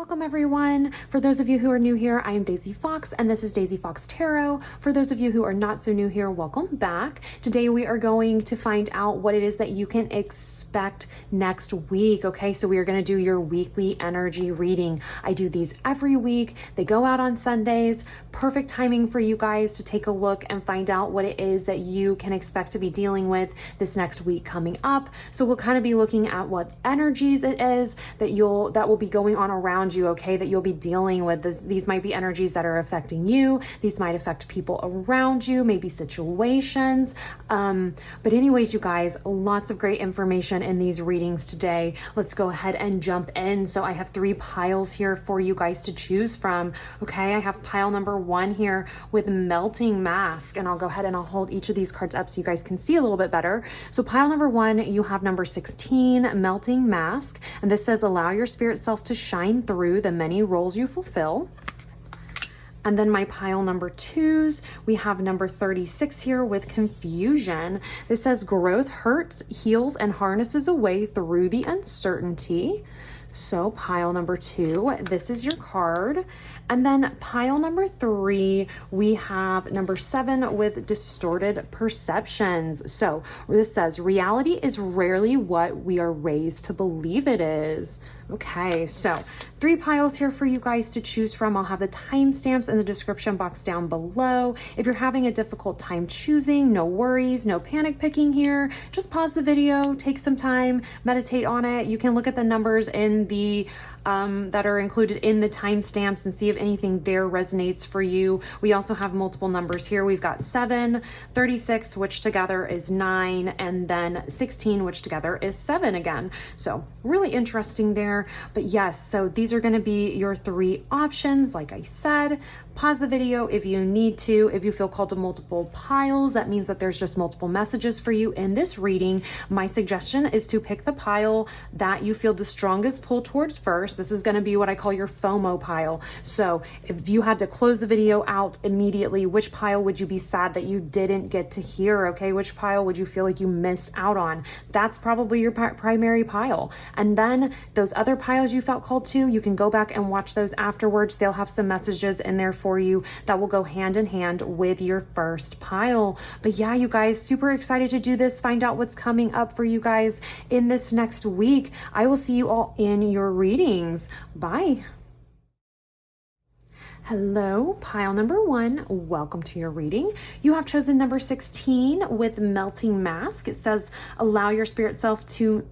Welcome everyone. For those of you who are new here, I am Daisy Fox and this is Daisy Fox Tarot. For those of you who are not so new here, welcome back. Today we are going to find out what it is that you can expect next week. Okay, so we are going to do your weekly energy reading. I do these every week. They go out on Sundays. Perfect timing for you guys to take a look and find out what it is that you can expect to be dealing with this next week coming up. So we'll kind of be looking at what energies it is that will be going on around you, okay, that you'll be dealing with. These might be energies that are affecting you. These might affect people around you, maybe situations. But anyways, you guys, lots of great information in these readings today. Let's go ahead and jump in. So I have 3 piles here for you guys to choose from. Okay, I have pile number 1 here with Melting Mask, and I'll go ahead and I'll hold each of these cards up so you guys can see a little bit better. So pile number 1, you have number 16, Melting Mask, and this says allow your spirit self to shine through the many roles you fulfill. And then my pile number 2s, we have number 36 here with Confusion. This says growth hurts, heals, and harnesses a way through the uncertainty. So pile number 2, this is your card. And then pile number 3, we have number 7 with Distorted Perceptions. So this says reality is rarely what we are raised to believe it is. Okay, so 3 piles here for you guys to choose from. I'll have the timestamps in the description box down below. If you're having a difficult time choosing, no worries, no panic picking here. Just pause the video, take some time, meditate on it. You can look at the numbers in the that are included in the timestamps and see if anything there resonates for you. We also have multiple numbers here. We've got 7, 36, which together is 9, and then 16, which together is 7 again. So really interesting there. But yes, so these are going to be your 3 options. Like I said, pause the video if you need to. If you feel called to multiple piles, that means that there's just multiple messages for you in this reading. My suggestion is to pick the pile that you feel the strongest pull towards first. This is going to be what I call your FOMO pile. So if you had to close the video out immediately, which pile would you be sad that you didn't get to hear? Okay, which pile would you feel like you missed out on? That's probably your primary pile. And then those other piles you felt called to, you can go back and watch those afterwards. They'll have some messages in there for you that will go hand in hand with your first pile. But yeah, you guys, super excited to do this, find out what's coming up for you guys in this next week. I will see you all in your readings. Bye. Hello, pile number 1. Welcome to your reading. You have chosen number 16 with Melting Mask. It says, allow your spirit self to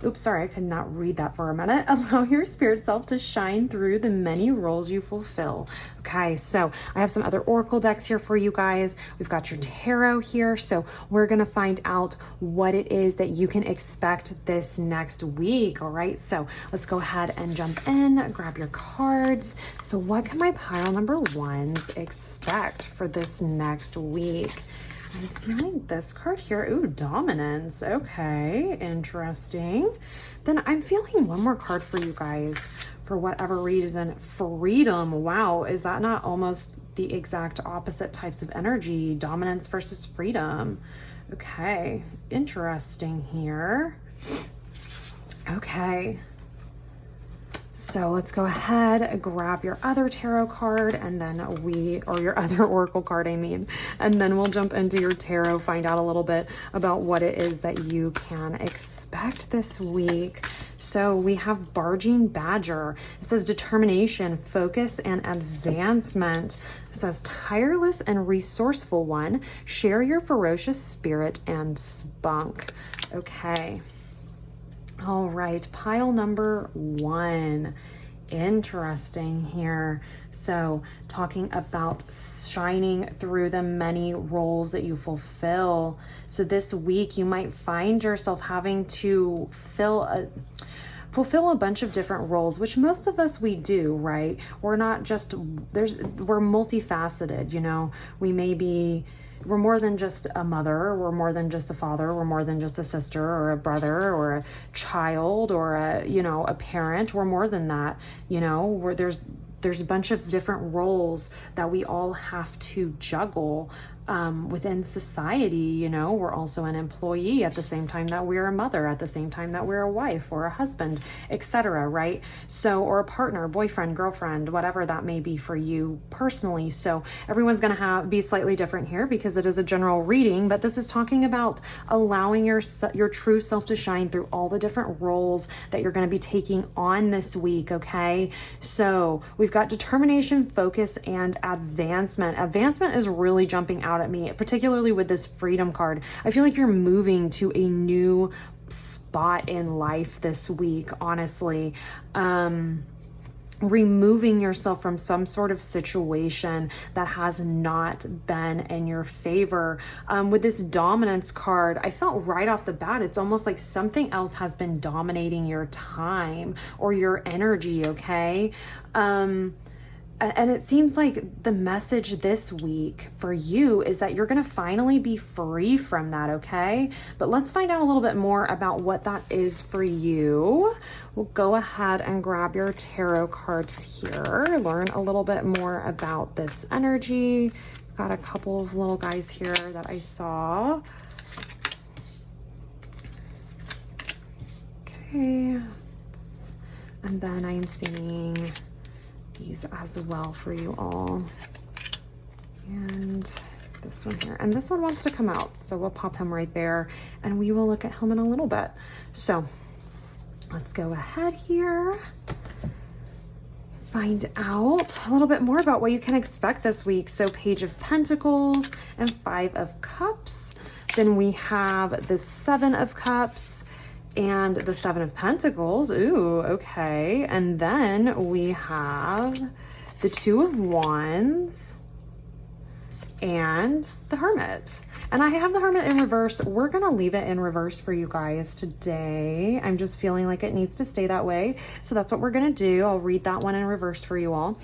Oops, sorry, I could not read that for a minute. Allow your spirit self to shine through the many roles you fulfill. Okay, so I have some other oracle decks here for you guys. We've got your tarot here. So we're going to find out what it is that you can expect this next week. All right, so let's go ahead and jump in, grab your cards. So what can my pile number 1s expect for this next week? I'm feeling this card here. Ooh, Dominance. Okay, interesting. Then I'm feeling one more card for you guys for whatever reason. Freedom. Wow, is that not almost the exact opposite types of energy? Dominance versus freedom. Okay, interesting here. Okay. So let's go ahead, grab your other tarot card and then or your other oracle card, I mean, and then we'll jump into your tarot, find out a little bit about what it is that you can expect this week. So we have Barging Badger. It says determination, focus, and advancement. It says tireless and resourceful one. Share your ferocious spirit and spunk. Okay. All right, pile number 1. Interesting here. So talking about shining through the many roles that you fulfill. So this week you might find yourself having to fulfill a bunch of different roles, which most of us we do, right? We're not just, we're multifaceted, you know. We're more than just a mother, we're more than just a father, we're more than just a sister or a brother or a child or a parent. We're more than that, there's a bunch of different roles that we all have to juggle. within society. You know, we're also an employee at the same time that we're a mother, at the same time that we're a wife or a husband, etc. Right? So, or a partner, boyfriend, girlfriend, whatever that may be for you personally. So everyone's going to be slightly different here because it is a general reading, but this is talking about allowing your true self to shine through all the different roles that you're going to be taking on this week. Okay. So we've got determination, focus, and advancement. Advancement is really jumping out at me, particularly with this freedom card. I feel like you're moving to a new spot in life this week, honestly. Removing yourself from some sort of situation that has not been in your favor. With this dominance card, I felt right off the bat, it's almost like something else has been dominating your time or your energy, okay? And it seems like the message this week for you is that you're going to finally be free from that, okay? But let's find out a little bit more about what that is for you. We'll go ahead and grab your tarot cards here, learn a little bit more about this energy. Got a couple of little guys here that I saw. Okay. And then I'm seeing these as well for you all, and this one here, and this one wants to come out, so we'll pop him right there and we will look at him in a little bit. So let's go ahead here, find out a little bit more about what you can expect this week. So Page of Pentacles and Five of Cups, then we have the Seven of Cups and the Seven of Pentacles. Ooh, okay. And then we have the Two of Wands and the Hermit. And I have the Hermit in reverse. We're going to leave it in reverse for you guys today. I'm just feeling like it needs to stay that way. So that's what we're going to do. I'll read that one in reverse for you all.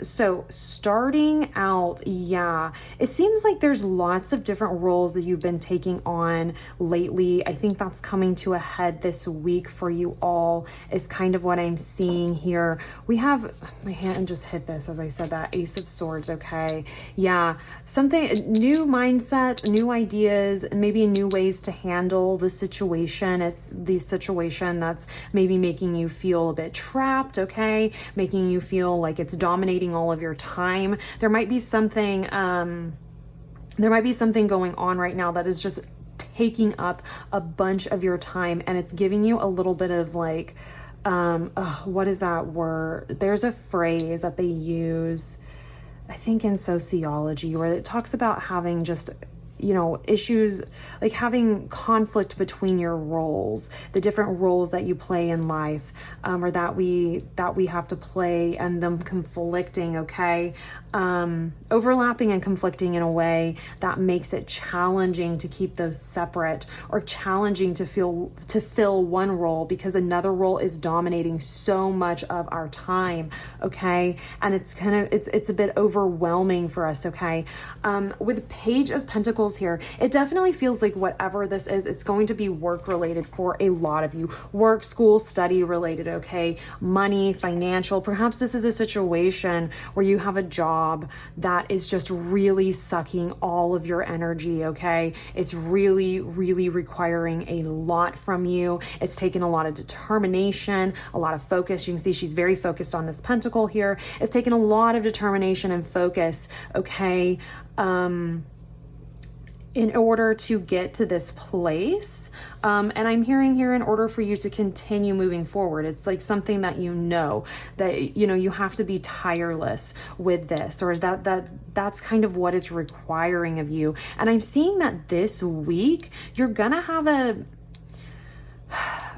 So starting out, yeah, it seems like there's lots of different roles that you've been taking on lately. I think that's coming to a head this week for you all, is kind of what I'm seeing here. We have, my hand just hit this as I said that, Ace of Swords, okay? Yeah, something, new mindset, new ideas, maybe new ways to handle the situation. It's the situation that's maybe making you feel a bit trapped, okay? Making you feel like it's dominating all of your time. There might be something going on right now that is just taking up a bunch of your time, and it's giving you a little bit of like, what is that word? There's a phrase that they use, I think in sociology, where it talks about having just, you know, issues like having conflict between your roles, the different roles that you play in life, or that we have to play, and them conflicting, okay? Overlapping and conflicting in a way that makes it challenging to keep those separate, or challenging to fill one role because another role is dominating so much of our time, okay? And it's kind of, it's a bit overwhelming for us, okay? With Page of Pentacles here, it definitely feels like whatever this is, it's going to be work related for a lot of you. Work, school, study related, okay? Money, financial. Perhaps this is a situation where you have a job that is just really sucking all of your energy, okay? It's really, really requiring a lot from you. It's taken a lot of determination, a lot of focus. You can see she's very focused on this pentacle here. It's taken a lot of determination and focus, okay? In order to get to this place. And I'm hearing here, in order for you to continue moving forward, it's like something that you know that, you know, you have to be tireless with this, or that's kind of what it's requiring of you. And I'm seeing that this week, you're gonna have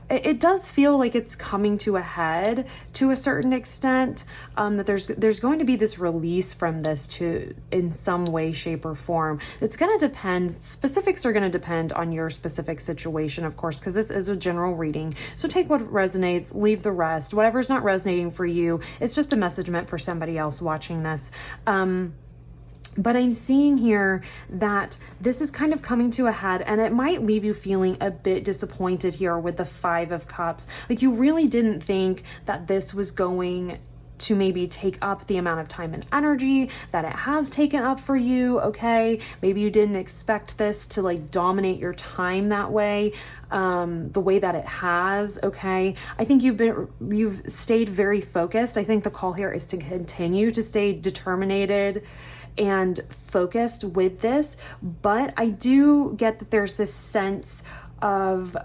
it does feel like it's coming to a head to a certain extent, that there's going to be this release from this to, in some way, shape, or form. It's going to depend, specifics are going to depend on your specific situation, of course, because this is a general reading. So take what resonates, leave the rest. Whatever's not resonating for you, it's just a message meant for somebody else watching this. But I'm seeing here that this is kind of coming to a head, and it might leave you feeling a bit disappointed here with the Five of Cups. Like you really didn't think that this was going to maybe take up the amount of time and energy that it has taken up for you, okay? Maybe you didn't expect this to like dominate your time that way, the way that it has, okay? I think you've stayed very focused. I think the call here is to continue to stay determined and focused with this, but I do get that there's this sense of,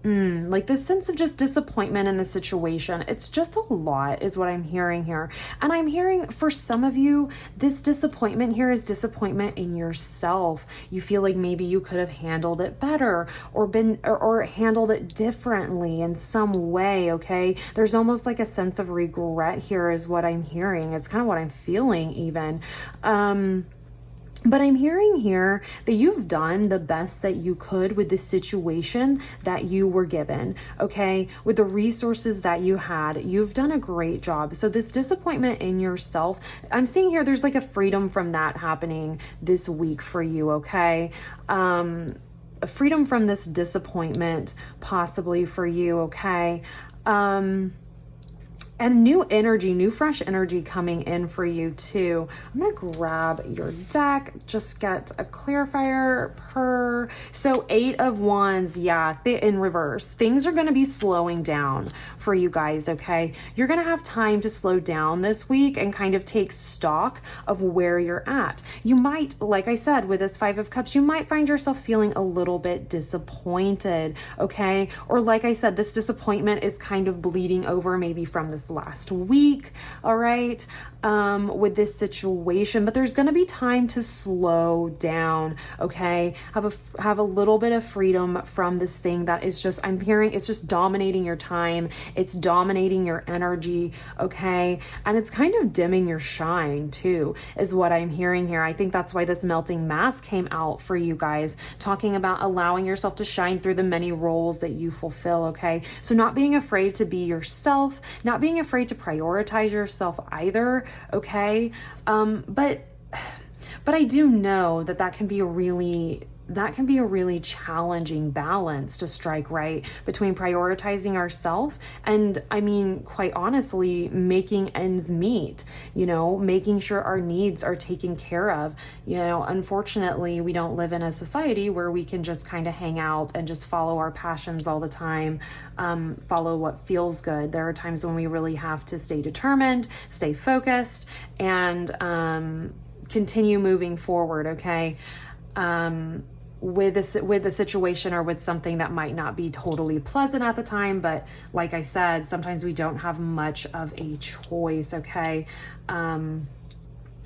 like this sense of just disappointment in the situation. It's just a lot is what I'm hearing here. And I'm hearing for some of you, this disappointment here is disappointment in yourself. You feel like maybe you could have handled it better or handled it differently in some way, okay? There's almost like a sense of regret here is what I'm hearing. It's kind of what I'm feeling even. But I'm hearing here that you've done the best that you could with the situation that you were given, okay? With the resources that you had, you've done a great job. So this disappointment in yourself, I'm seeing here there's like a freedom from that happening this week for you, okay? A freedom from this disappointment possibly for you, okay? And new energy, new fresh energy coming in for you too. I'm gonna grab your deck, just get a clarifier per. So 8 of Wands, yeah, in reverse. Things are gonna be slowing down for you guys, okay? You're gonna have time to slow down this week and kind of take stock of where you're at. You might, like I said, with this 5 of Cups, you might find yourself feeling a little bit disappointed, okay? Or like I said, this disappointment is kind of bleeding over maybe from this last week, all right, with this situation, but there's going to be time to slow down, okay? Have a little bit of freedom from this thing that is just, I'm hearing it's just dominating your time, it's dominating your energy, okay? And it's kind of dimming your shine too, is what I'm hearing here. I think that's why this melting mask came out for you guys, talking about allowing yourself to shine through the many roles that you fulfill, okay? So not being afraid to be yourself, not being afraid to prioritize yourself either, okay? But I do know that can be a really challenging balance to strike, right, between prioritizing ourselves and, I mean, quite honestly, making ends meet, you know, making sure our needs are taken care of. You know, unfortunately, we don't live in a society where we can just kind of hang out and just follow our passions all the time, follow what feels good. There are times when we really have to stay determined, stay focused, and continue moving forward, okay? With a situation or with something that might not be totally pleasant at the time, but like I said, sometimes we don't have much of a choice, okay?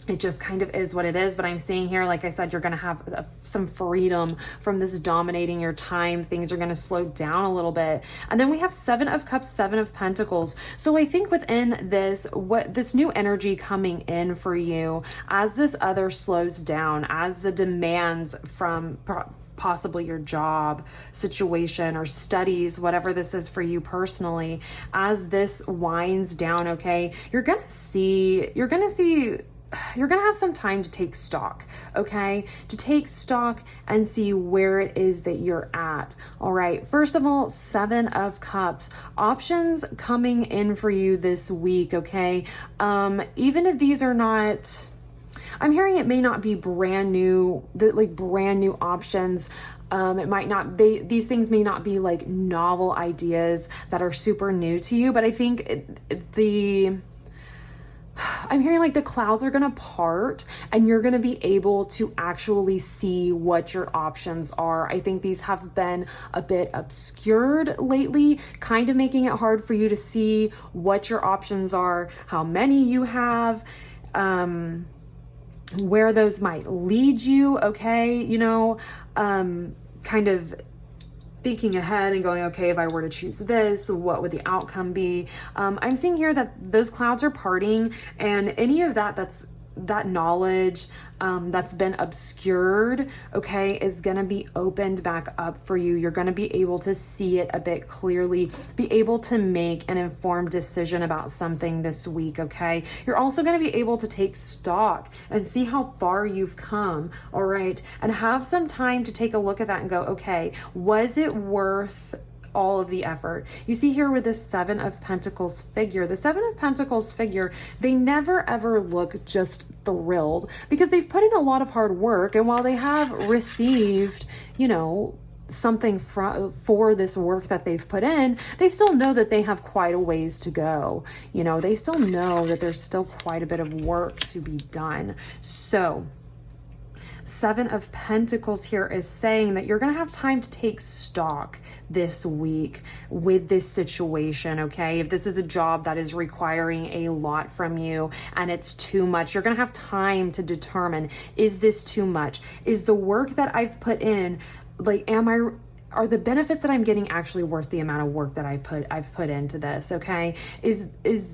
It just kind of is what it is. But I'm seeing here, like I said, you're going to have some freedom from this dominating your time. Things are going to slow down a little bit. And then we have 7 of Cups, 7 of Pentacles. So I think within this, what this new energy coming in for you, as this other slows down, as the demands from possibly your job situation or studies, whatever this is for you personally, as this winds down, okay, you're going to have some time to take stock, okay? To take stock and see where it is that you're at, all right? First of all, 7 of Cups. Options coming in for you this week, okay? Even if these are not, I'm hearing it may not be brand new options. It might not, these things may not be like novel ideas that are super new to you, but I think I'm hearing like the clouds are going to part and you're going to be able to actually see what your options are. I think these have been a bit obscured lately, kind of making it hard for you to see what your options are, how many you have, where those might lead you, okay? You know, kind of thinking ahead and going, okay, if I were to choose this, what would the outcome be? I'm seeing here that those clouds are parting, and any of that knowledge that's been obscured, okay, is going to be opened back up for you. You're going to be able to see it a bit clearly, be able to make an informed decision about something this week, okay? You're also going to be able to take stock and see how far you've come, all right? And have some time to take a look at that and go, okay, was it worth all of the effort. You see here with this Seven of Pentacles figure, the Seven of Pentacles figure, they never ever look just thrilled because they've put in a lot of hard work. And while they have received, you know, something for this work that they've put in, they still know that they have quite a ways to go. You know, they still know that there's still quite a bit of work to be done. So Seven of Pentacles here is saying that you're going to have time to take stock this week with this situation, okay? If this is a job that is requiring a lot from you and it's too much, you're going to have time to determine, is this too much? Is the work that I've put in, like, are the benefits that I'm getting actually worth the amount of work that I've put into this, okay? Is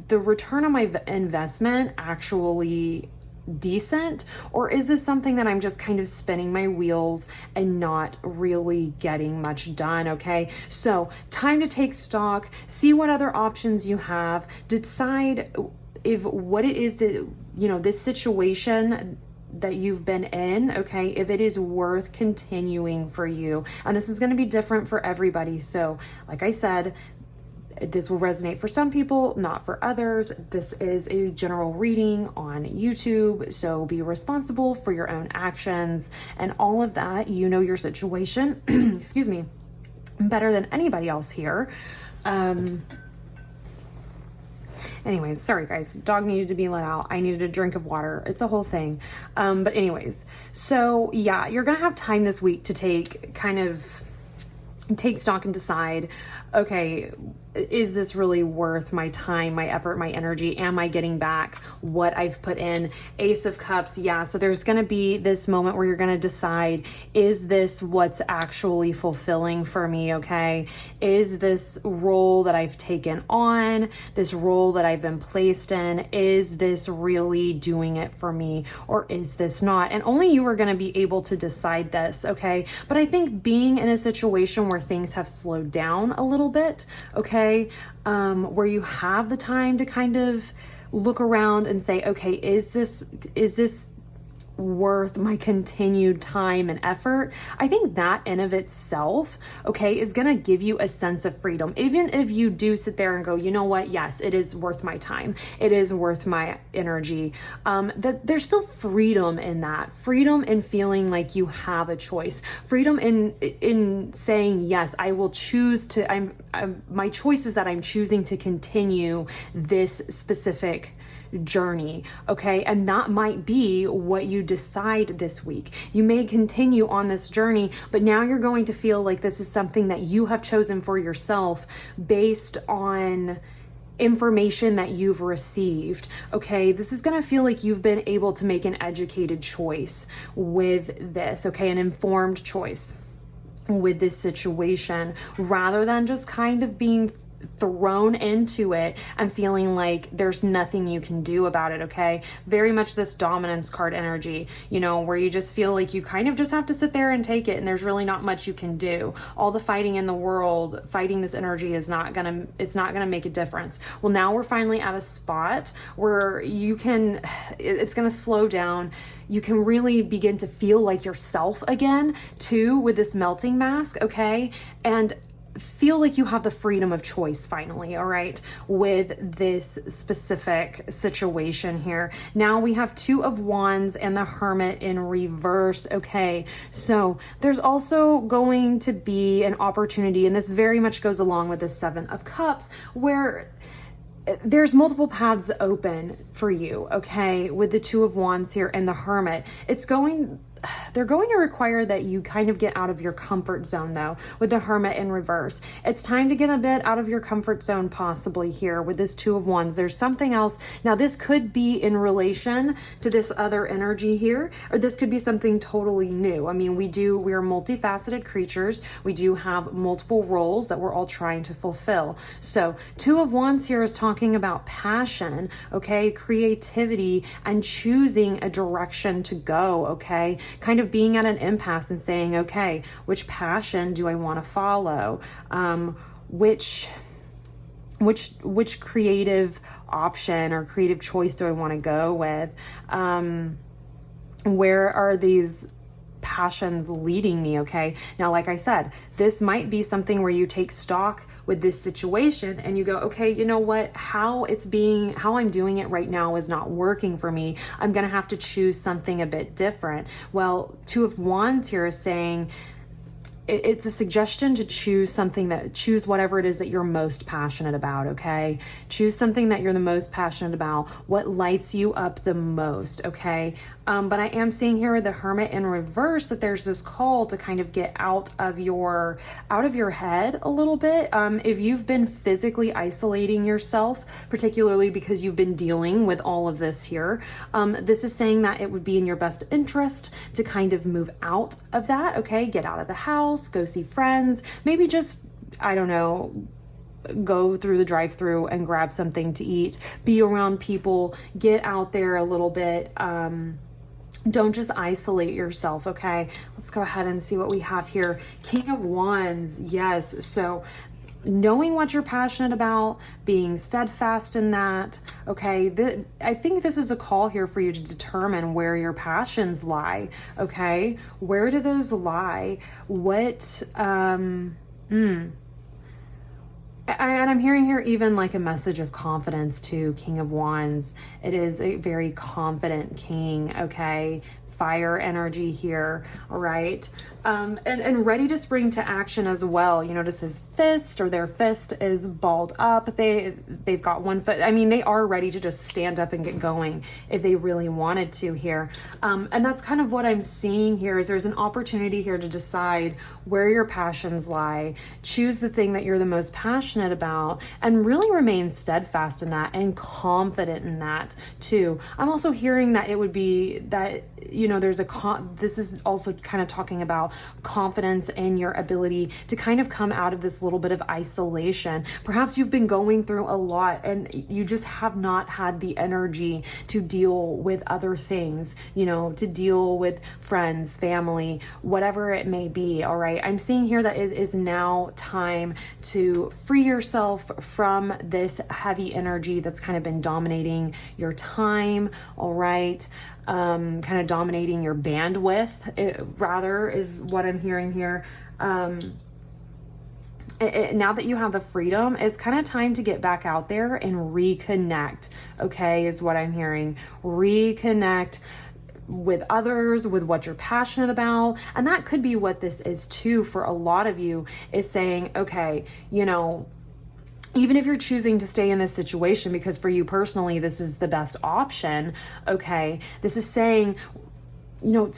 the return on my investment actually decent, or is this something that I'm just kind of spinning my wheels and not really getting much done? Okay, so time to take stock, see what other options you have, decide if what it is that, you know, this situation that you've been in, okay, if it is worth continuing for you. And this is going to be different for everybody. So like I said, this will resonate for some people, not for others. This is a general reading on YouTube, so be responsible for your own actions and all of that. You know your situation, excuse me, better than anybody else here. Anyways, sorry guys, dog needed to be let out. I needed a drink of water. It's a whole thing. But anyways, so yeah, you're gonna have time this week to take stock and decide, okay, is this really worth my time, my effort, my energy? Am I getting back what I've put in? Ace of Cups, yeah. So there's going to be this moment where you're going to decide, is this what's actually fulfilling for me, okay? Is this role that I've taken on, this role that I've been placed in, is this really doing it for me, or is this not? And only you are going to be able to decide this, okay? But I think being in a situation where things have slowed down a little bit, okay, where you have the time to kind of look around and say, okay, is this worth my continued time and effort? I think that in of itself, okay, is going to give you a sense of freedom. Even if you do sit there and go, you know what, yes, it is worth my time, it is worth my energy, that there's still freedom in that, freedom in feeling like you have a choice, freedom in saying, yes, I will choose to, my choice is that I'm choosing to continue this specific journey, okay? And that might be what you decide this week. You may continue on this journey, but now you're going to feel like this is something that you have chosen for yourself based on information that you've received, okay? This is going to feel like you've been able to make an educated choice with this, okay? An informed choice with this situation, rather than just kind of being thrown into it and feeling like there's nothing you can do about it, okay? Very much this dominance card energy, you know, where you just feel like you kind of just have to sit there and take it and there's really not much you can do. All the fighting in the world, fighting this energy is not gonna make a difference. Well, now we're finally at a spot where you can, it's gonna slow down. You can really begin to feel like yourself again too with this melting mask, okay? And feel like you have the freedom of choice finally, all right, with this specific situation here. Now we have Two of Wands and the Hermit in reverse, okay? So there's also going to be an opportunity, and this very much goes along with the Seven of Cups, where there's multiple paths open for you, okay, with the Two of Wands here and the Hermit. They're going to require that you kind of get out of your comfort zone though, with the Hermit in reverse. It's time to get a bit out of your comfort zone possibly here with this Two of Wands. There's something else. Now this could be in relation to this other energy here, or this could be something totally new. I mean, we are multifaceted creatures. We do have multiple roles that we're all trying to fulfill. So Two of Wands here is talking about passion, okay, creativity, and choosing a direction to go, okay? Kind of being at an impasse and saying, okay, which passion do I want to follow? Which creative option or creative choice do I want to go with? Where are these passions leading me, okay? Now, like I said, this might be something where you take stock with this situation and you go, okay, you know what, how I'm doing it right now is not working for me. I'm going to have to choose something a bit different. Well, Two of Wands here is saying, it's a suggestion to choose whatever it is that you're most passionate about, okay? Choose something that you're the most passionate about, what lights you up the most, okay? But I am seeing here the Hermit in reverse that there's this call to kind of get out of your head a little bit. If you've been physically isolating yourself, particularly because you've been dealing with all of this here, this is saying that it would be in your best interest to kind of move out of that, okay? Get out of the house, go see friends, maybe just, I don't know, go through the drive-through and grab something to eat, be around people, get out there a little bit. Don't just isolate yourself, okay? Let's go ahead and see what we have here. King of Wands, yes. So knowing what you're passionate about, being steadfast in that, okay? I think this is a call here for you to determine where your passions lie, okay? Where do those lie? What, and I'm hearing here even like a message of confidence to King of Wands. It is a very confident king, okay? Fire energy here, all right? And ready to spring to action as well. You notice his fist, or their fist, is balled up. They've got one foot. I mean, they are ready to just stand up and get going if they really wanted to here. And that's kind of what I'm seeing here, is there's an opportunity here to decide where your passions lie, choose the thing that you're the most passionate about, and really remain steadfast in that and confident in that too. I'm also hearing that it would be that, you know, this is also kind of talking about confidence in your ability to kind of come out of this little bit of isolation. Perhaps you've been going through a lot and you just have not had the energy to deal with other things, you know, to deal with friends, family, whatever it may be. All right. I'm seeing here that it is now time to free yourself from this heavy energy that's kind of been dominating your time. All right. Kind of dominating your bandwidth, rather, is what I'm hearing here. Now that you have the freedom, it's kind of time to get back out there and reconnect, okay, is what I'm hearing. Reconnect with others, with what you're passionate about. And that could be what this is too for a lot of you, is saying, okay, you know, even if you're choosing to stay in this situation because for you personally, this is the best option, okay, this is saying, you know,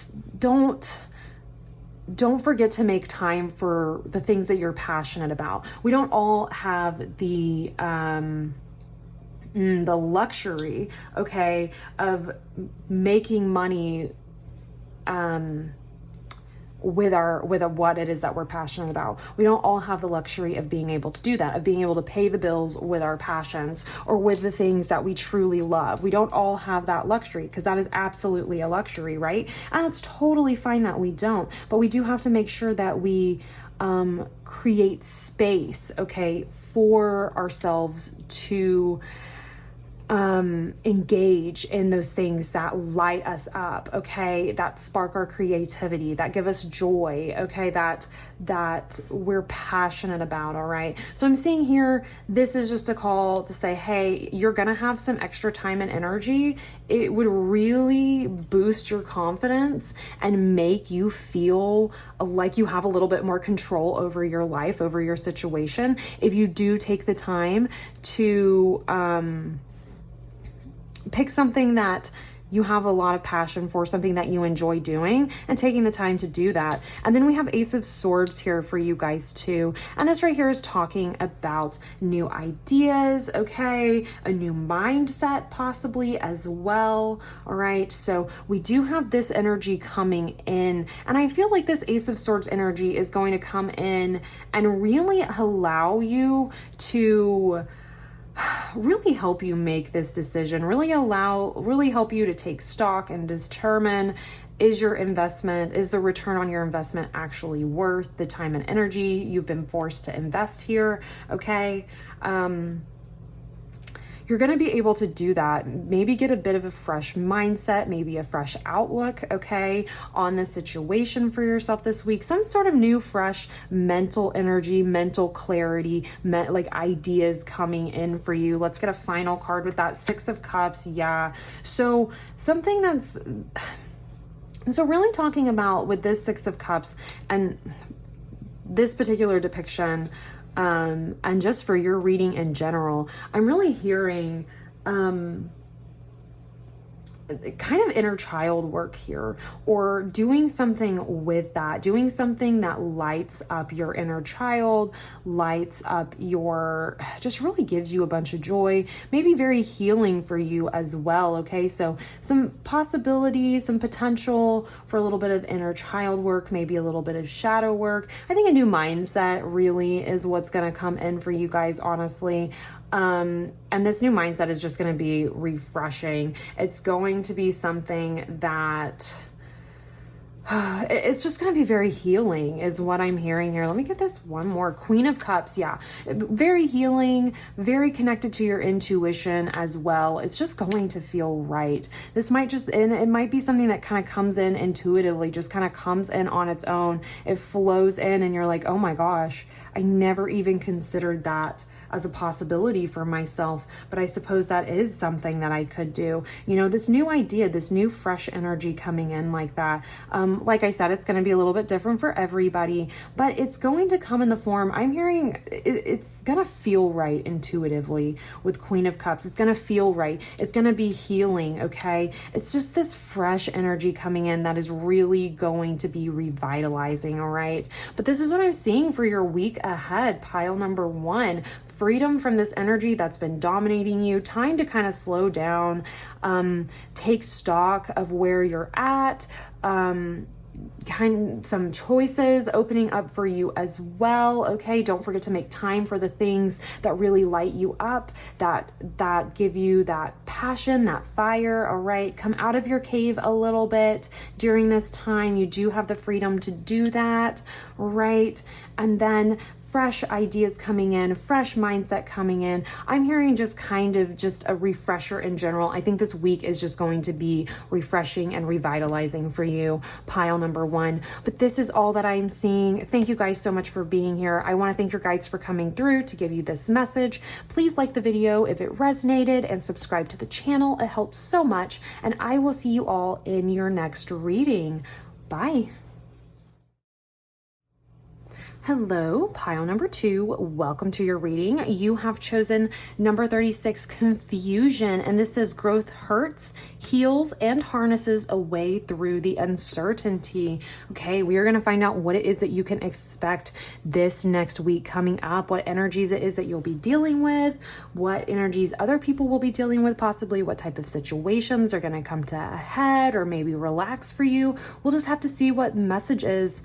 don't forget to make time for the things that you're passionate about. We don't all have the luxury, okay, of making money, with what it is that we're passionate about. We don't all have the luxury of being able to do that, of being able to pay the bills with our passions or with the things that we truly love. We don't all have that luxury, because that is absolutely a luxury, right? And it's totally fine that we don't, but we do have to make sure that we create space, okay, for ourselves to engage in those things that light us up, okay, that spark our creativity, that give us joy, okay, that we're passionate about, all right? So I'm seeing here, this is just a call to say, hey, you're gonna have some extra time and energy. It would really boost your confidence and make you feel like you have a little bit more control over your life, over your situation, if you do take the time to pick something that you have a lot of passion for, something that you enjoy doing, and taking the time to do that. And then we have Ace of Swords here for you guys too. And this right here is talking about new ideas, okay? A new mindset possibly as well, all right? So we do have this energy coming in, and I feel like this Ace of Swords energy is going to come in and really allow you to really help you make this decision, really help you to take stock and determine, is the return on your investment actually worth the time and energy you've been forced to invest here, okay? you're going to be able to do that. Maybe get a bit of a fresh mindset, maybe a fresh outlook, okay, on the situation for yourself this week. Some sort of new, fresh mental energy, mental clarity, like ideas coming in for you. Let's get a final card with that Six of Cups. Yeah. So something that's, so really talking about with this Six of Cups and this particular depiction, and just for your reading in general, I'm really hearing kind of inner child work here, or doing something with that, doing something that lights up your inner child, lights up your, just really gives you a bunch of joy, maybe very healing for you as well. Okay, so some possibilities, some potential for a little bit of inner child work, maybe a little bit of shadow work. I think a new mindset really is what's going to come in for you guys, honestly. And this new mindset is just going to be refreshing. It's going to be something that it's just going to be very healing is what I'm hearing here. Let me get this one more. Queen of Cups. Yeah. Very healing, very connected to your intuition as well. It's just going to feel right. This might just, and it might be something that kind of comes in intuitively, just kind of comes in on its own. It flows in and you're like, oh my gosh, I never even considered that as a possibility for myself, but I suppose that is something that I could do. You know, this new idea, this new fresh energy coming in like that. Like I said, it's going to be a little bit different for everybody, but it's going to come in the form, I'm hearing it's going to feel right intuitively with Queen of Cups. It's going to feel right. It's going to be healing. Okay. It's just this fresh energy coming in that is really going to be revitalizing. All right. But this is what I'm seeing for your week ahead. Pile number one. Freedom from this energy that's been dominating you. Time to kind of slow down, take stock of where you're at, some choices opening up for you as well. Okay, don't forget to make time for the things that really light you up, that give you that passion, that fire. All right, come out of your cave a little bit during this time. You do have the freedom to do that, right? And then fresh ideas coming in, fresh mindset coming in. I'm hearing just kind of just a refresher in general. I think this week is just going to be refreshing and revitalizing for you, pile number one. But this is all that I'm seeing. Thank you guys so much for being here. I want to thank your guides for coming through to give you this message. Please like the video if it resonated and subscribe to the channel. It helps so much. And I will see you all in your next reading. Bye. Hello, pile number two. Welcome to your reading. You have chosen number 36, Confusion, and this says growth hurts, heals, and harnesses a way through the uncertainty. Okay, we are going to find out what it is that you can expect this next week coming up, what energies it is that you'll be dealing with, what energies other people will be dealing with, possibly what type of situations are going to come to a head or maybe relax for you. We'll just have to see what messages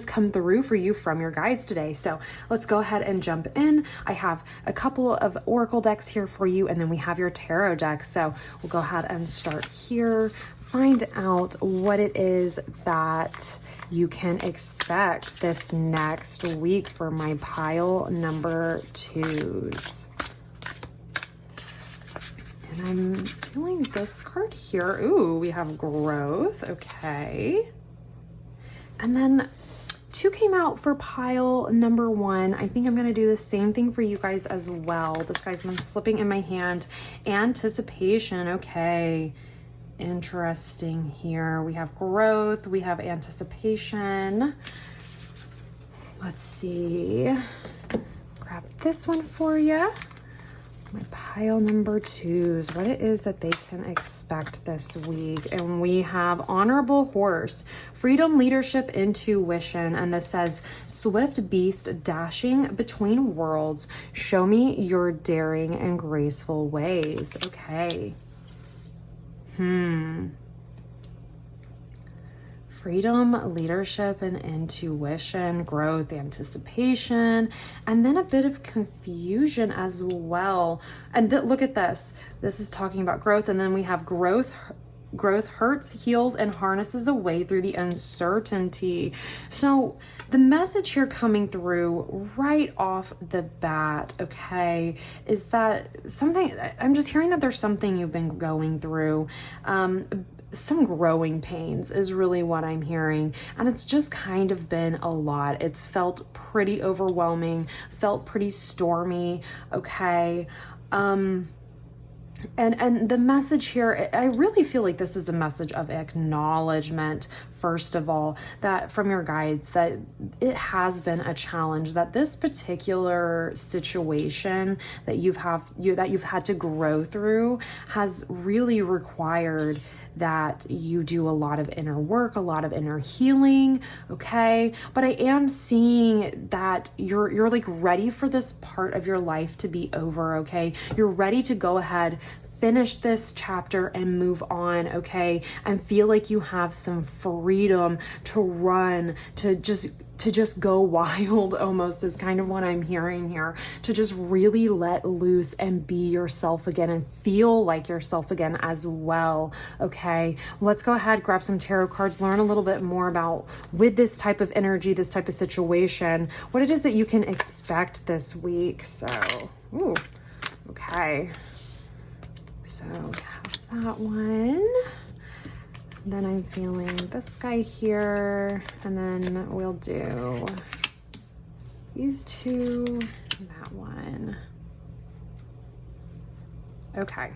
come through for you from your guides today. So let's go ahead and jump in. I have a couple of oracle decks here for you, and then we have your tarot deck. So we'll go ahead and start here, find out what it is that you can expect this next week for my pile number twos. And I'm feeling this card here. Ooh, we have growth. Okay. And then two came out for pile number one. I think I'm going to do the same thing for you guys as well. This guy's been slipping in my hand. Anticipation. Okay. Interesting here. We have growth. We have anticipation. Let's see. Grab this one for you. My pile number twos, what it is that they can expect this week. And we have honorable horse, freedom, leadership, intuition. And this says swift beast dashing between worlds. Show me your daring and graceful ways. Okay. Freedom, leadership, and intuition, growth, anticipation, and then a bit of confusion as well. And look at this. This is talking about growth, and then we have growth growth hurts, heals, and harnesses a way through the uncertainty. So the message here coming through right off the bat, okay, is that something, I'm just hearing that there's something you've been going through. Some growing pains is really what I'm hearing. And it's just kind of been a lot. It's felt pretty overwhelming, felt pretty stormy, okay? And the message here, I really feel like this is a message of acknowledgement, first of all, that from your guides, that it has been a challenge, that this particular situation that you've had to grow through has really required that you do a lot of inner work, a lot of inner healing, okay? But I am seeing that you're like ready for this part of your life to be over, okay? You're ready to go ahead, finish this chapter and move on, okay? And feel like you have some freedom to run, to just go wild, almost, is kind of what I'm hearing here. To just really let loose and be yourself again and feel like yourself again as well, okay? Let's go ahead, grab some tarot cards, learn a little bit more about, with this type of energy, this type of situation, what it is that you can expect this week. So, ooh, okay. So have that one. Then I'm feeling this guy here, and then we'll do these two, and that one. Okay.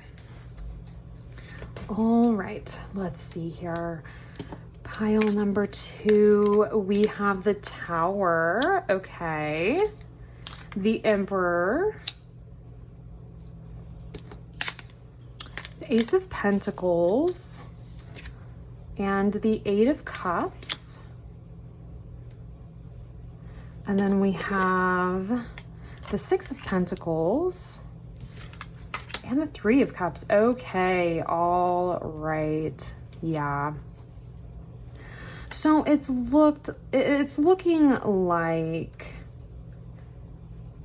All right, let's see here. Pile number 2, we have the Tower, okay. The Emperor. The Ace of Pentacles. And the 8 of Cups. And then we have the 6 of Pentacles and the 3 of Cups. Okay, all right. Yeah. So it's looking like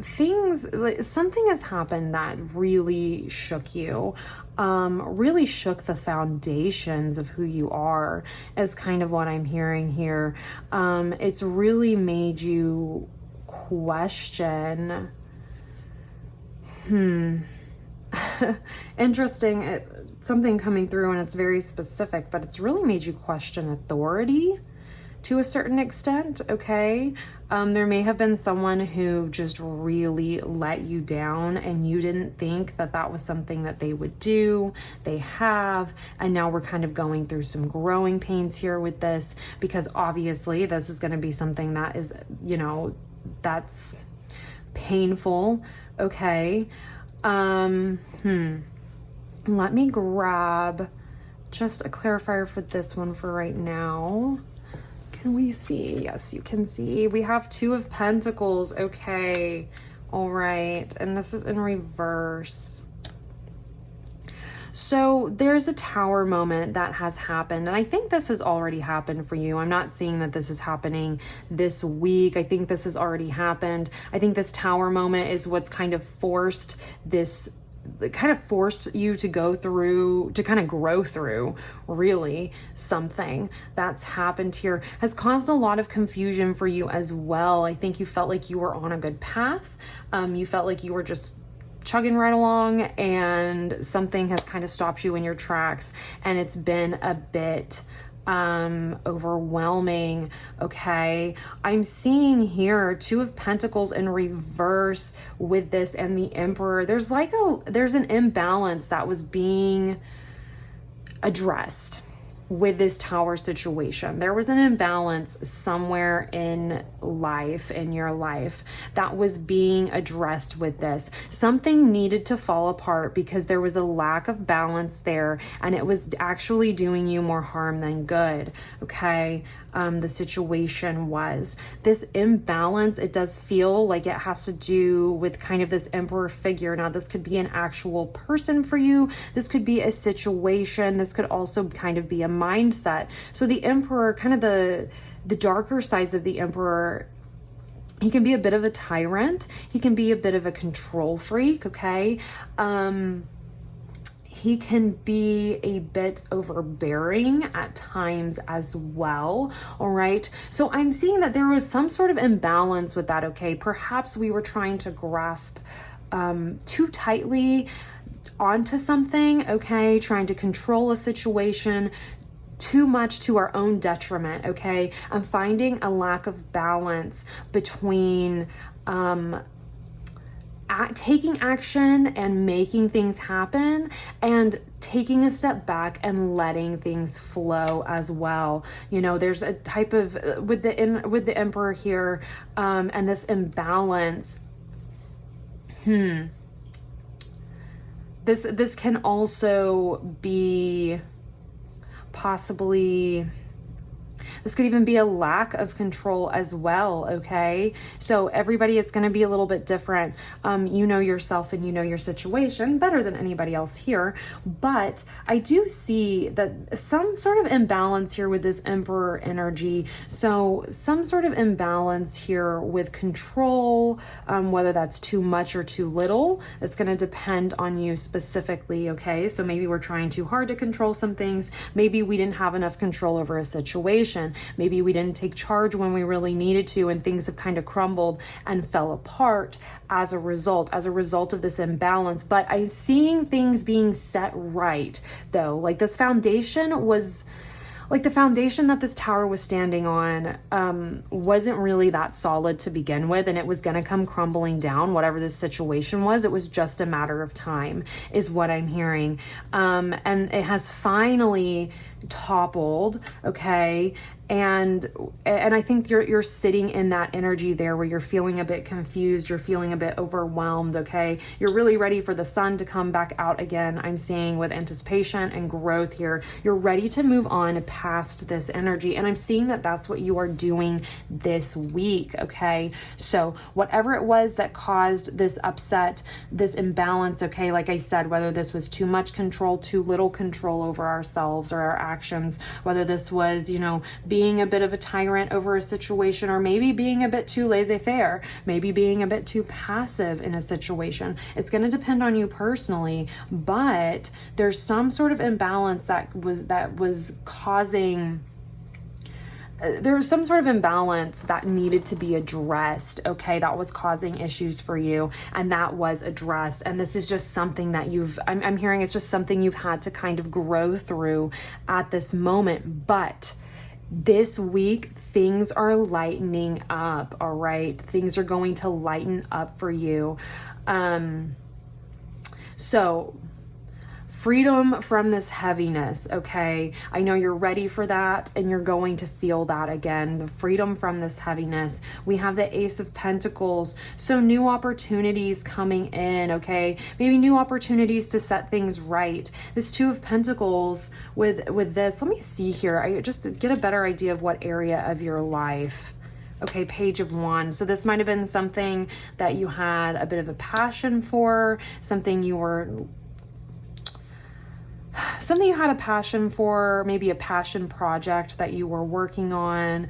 something has happened that really shook you, really shook the foundations of who you are, is kind of what I'm hearing here. It's really made you question. Interesting. Something coming through, and it's very specific, but it's really made you question authority to a certain extent, okay? There may have been someone who just really let you down, and you didn't think that that was something that they would do. They have, and now we're kind of going through some growing pains here with this, because obviously this is going to be something that is, that's painful, okay? Let me grab just a clarifier for this one for right now. Can we see? Yes, you can see. We have 2 of Pentacles. Okay. All right. And this is in reverse. So there's a Tower moment that has happened. And I think this has already happened for you. I'm not seeing that this is happening this week. I think this has already happened. I think this Tower moment is what's kind of forced this, it kind of forced you to go through, to kind of grow through, really, something that's happened here. Has caused a lot of confusion for you as well. I think you felt like you were on a good path. You felt like you were just chugging right along, and something has kind of stopped you in your tracks, and it's been a bit overwhelming, okay? I'm seeing here 2 of Pentacles in reverse with this and the Emperor. There's an imbalance that was being addressed with this Tower situation. There was an imbalance somewhere in your life, that was being addressed with this. Something needed to fall apart because there was a lack of balance there, and it was actually doing you more harm than good, okay? The situation was this imbalance. It does feel like it has to do with kind of this Emperor figure. Now, this could be an actual person for you. This could be a situation. This could also kind of be a mindset. So the Emperor, kind of the darker sides of the Emperor, he can be a bit of a tyrant. He can be a bit of a control freak, okay? he can be a bit overbearing at times as well. All right. So I'm seeing that there was some sort of imbalance with that. Okay. Perhaps we were trying to grasp too tightly onto something. Okay. Trying to control a situation too much to our own detriment. Okay. I'm finding a lack of balance between, taking action and making things happen, and taking a step back and letting things flow as well. You know, there's a type of with the Emperor here, and this imbalance. This can also be possibly. This could even be a lack of control as well, okay? So everybody, it's going to be a little bit different. You know yourself and you know your situation better than anybody else here. But I do see that some sort of imbalance here with this Emperor energy. So some sort of imbalance here with control, whether that's too much or too little. It's going to depend on you specifically, okay? So maybe we're trying too hard to control some things. Maybe we didn't have enough control over a situation. Maybe we didn't take charge when we really needed to, and things have kind of crumbled and fell apart as a result of this imbalance. But I'm seeing things being set right though. Like this foundation was, like the foundation that this tower was standing on wasn't really that solid to begin with, and it was going to come crumbling down, whatever this situation was. It was just a matter of time is what I'm hearing. And it has finally toppled, okay? And I think you're sitting in that energy there where you're feeling a bit confused, you're feeling a bit overwhelmed, okay? You're really ready for the sun to come back out again. I'm seeing with anticipation and growth here. You're ready to move on past this energy, and I'm seeing that that's what you are doing this week, okay? So whatever it was that caused this upset, this imbalance, okay, like I said, whether this was too much control, too little control over ourselves or our actions, whether this was, you know, being a bit of a tyrant over a situation, or maybe being a bit too laissez-faire, maybe being a bit too passive in a situation. It's going to depend on you personally, but there's some sort of imbalance that was causing. There was some sort of imbalance that needed to be addressed, okay, that was causing issues for you, and that was addressed. And this is just something that I'm hearing it's just something you've had to kind of grow through at this moment. But this week, things are lightening up, all right? Things are going to lighten up for you. So freedom from this heaviness, okay? I know you're ready for that, and you're going to feel that again. The freedom from this heaviness. We have the Ace of Pentacles. So new opportunities coming in, okay? Maybe new opportunities to set things right. This Two of Pentacles with this, let me see here. I just get a better idea of what area of your life. Okay, Page of Wands. So this might have been something that you had a bit of a passion for, something you had a passion for, maybe a passion project that you were working on.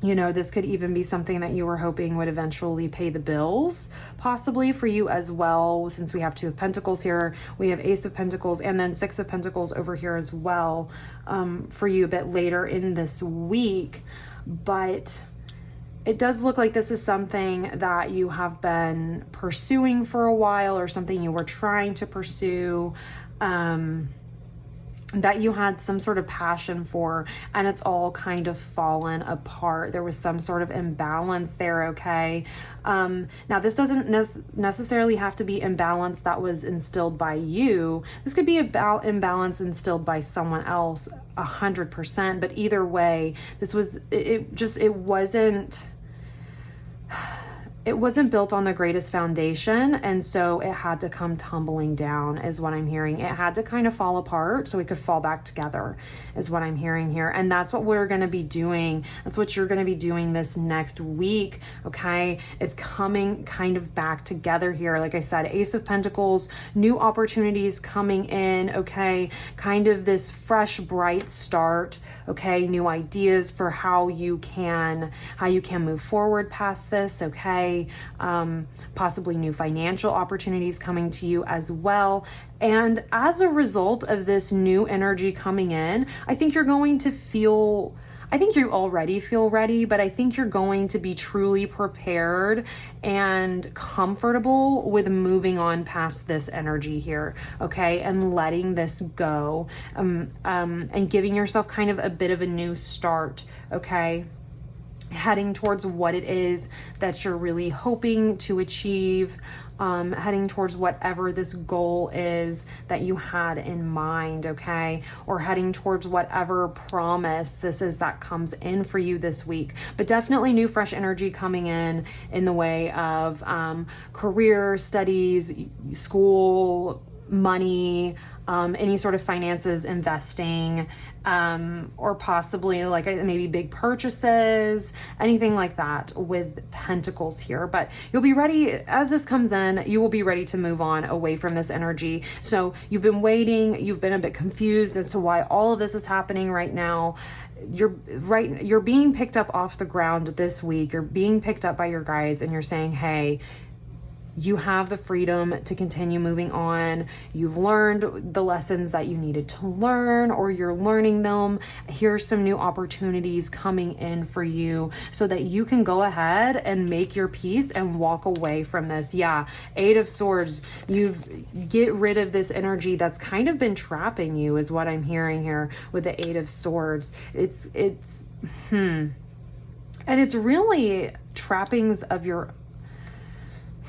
You know, this could even be something that you were hoping would eventually pay the bills, possibly for you as well. Since we have Two of Pentacles here, we have Ace of Pentacles, and then Six of Pentacles over here as well, for you a bit later in this week. But it does look like this is something that you have been pursuing for a while, or something you were trying to pursue, that you had some sort of passion for, and it's all kind of fallen apart. There was some sort of imbalance there, okay? Now, this doesn't necessarily have to be imbalance that was instilled by you. This could be about imbalance instilled by someone else, 100%. But either way, this was, it wasn't built on the greatest foundation, and so it had to come tumbling down is what I'm hearing. It had to kind of fall apart so we could fall back together is what I'm hearing here. And that's what we're going to be doing. That's what you're going to be doing this next week, okay, is coming kind of back together here. Like I said, Ace of Pentacles, new opportunities coming in, okay, kind of this fresh, bright start, okay, new ideas for how you can move forward past this, okay. okay? Possibly new financial opportunities coming to you as well. And as a result of this new energy coming in, I think you're going to feel, I think you already feel ready, but I think you're going to be truly prepared and comfortable with moving on past this energy here, okay? And letting this go, and giving yourself kind of a bit of a new start, okay? Heading towards what it is that you're really hoping to achieve, heading towards whatever this goal is that you had in mind, okay? Or heading towards whatever promise this is that comes in for you this week. But definitely new fresh energy coming in the way of career, studies, school, money, any sort of finances, investing, or possibly like maybe big purchases, anything like that with pentacles here. But you'll be ready as this comes in, you will be ready to move on away from this energy. So you've been waiting, you've been a bit confused as to why all of this is happening right now. You're being picked up off the ground this week. You're being picked up by your guides and you're saying, hey, you have the freedom to continue moving on. You've learned the lessons that you needed to learn, or you're learning them. Here's some new opportunities coming in for you so that you can go ahead and make your peace and walk away from this. Yeah, Eight of Swords, get rid of this energy that's kind of been trapping you is what I'm hearing here with the Eight of Swords. And it's really trappings of your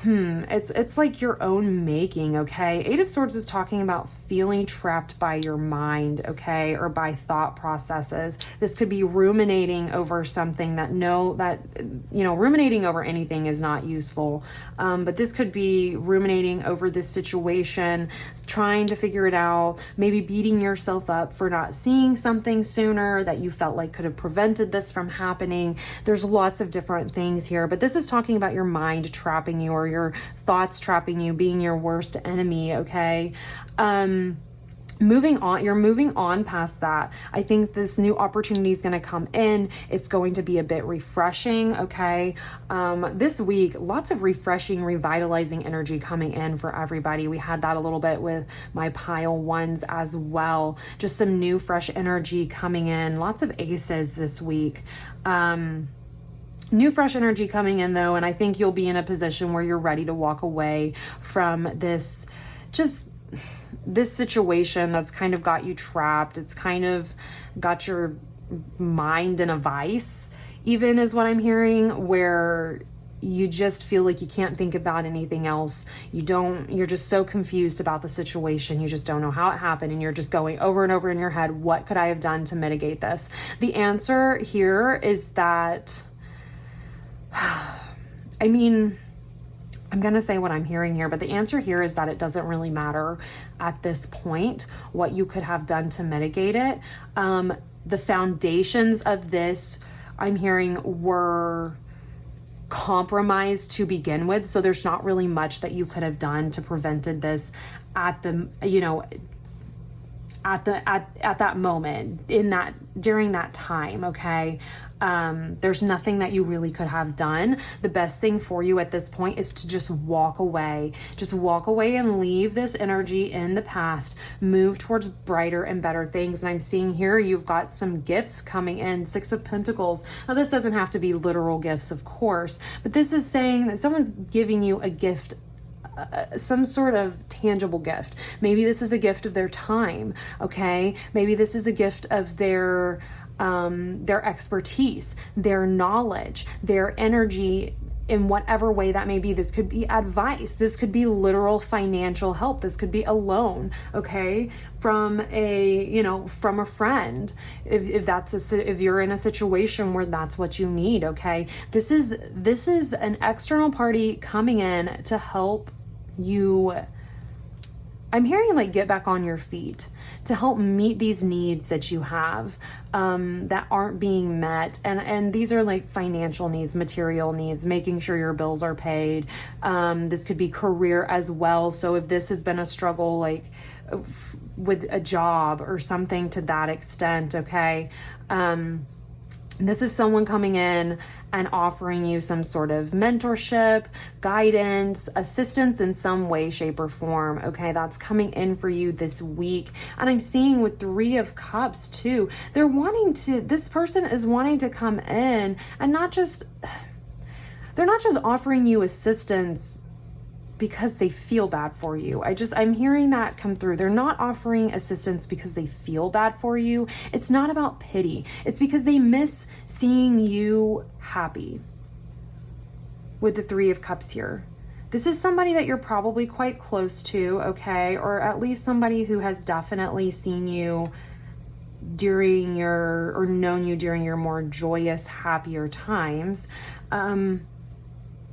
it's like your own making, okay? Eight of Swords is talking about feeling trapped by your mind, okay? Or by thought processes. This could be ruminating over something ruminating over anything is not useful. But this could be ruminating over this situation, trying to figure it out, maybe beating yourself up for not seeing something sooner that you felt like could have prevented this from happening. There's lots of different things here, but this is talking about your mind trapping you, or your thoughts trapping you, being your worst enemy, okay? Moving on, you're moving on past that. I think this new opportunity is going to come in. It's going to be a bit refreshing, okay? This week, lots of refreshing, revitalizing energy coming in for everybody. We had that a little bit with my pile ones as well. Just some new, fresh energy coming in. Lots of aces this week. New fresh energy coming in though, and I think you'll be in a position where you're ready to walk away from this situation that's kind of got you trapped. It's kind of got your mind in a vice, even is what I'm hearing, where you just feel like you can't think about anything else. You're just so confused about the situation. You just don't know how it happened. And you're just going over and over in your head, what could I have done to mitigate this? The answer here is that, I mean, I'm going to say what I'm hearing here, but the answer here is that it doesn't really matter at this point what you could have done to mitigate it. The foundations of this, I'm hearing, were compromised to begin with. So there's not really much that you could have done to prevented this at that moment, during that time, okay? There's nothing that you really could have done. The best thing for you at this point is to just walk away. Just walk away and leave this energy in the past. Move towards brighter and better things. And I'm seeing here you've got some gifts coming in. Six of Pentacles. Now this doesn't have to be literal gifts, of course, but this is saying that someone's giving you a gift, some sort of tangible gift. Maybe this is a gift of their time, okay? Maybe this is a gift of their expertise, their knowledge, their energy, in whatever way that may be. This could be advice. This could be literal financial help. This could be a loan, okay? From a friend. If you're in a situation where that's what you need, okay? This is an external party coming in to help you. I'm hearing like get back on your feet, to help meet these needs that you have that aren't being met. And these are like financial needs, material needs, making sure your bills are paid. This could be career as well. So if this has been a struggle, like with a job or something to that extent, okay? This is someone coming in and offering you some sort of mentorship, guidance, assistance in some way, shape, or form. Okay, that's coming in for you this week. And I'm seeing with 3 of Cups too, this person is wanting to come in and they're not just offering you assistance because they feel bad for you. I'm hearing that come through. They're not offering assistance because they feel bad for you. It's not about pity. It's because they miss seeing you happy. With the 3 of Cups here. This is somebody that you're probably quite close to, okay? Or at least somebody who has definitely seen you known you during your more joyous, happier times.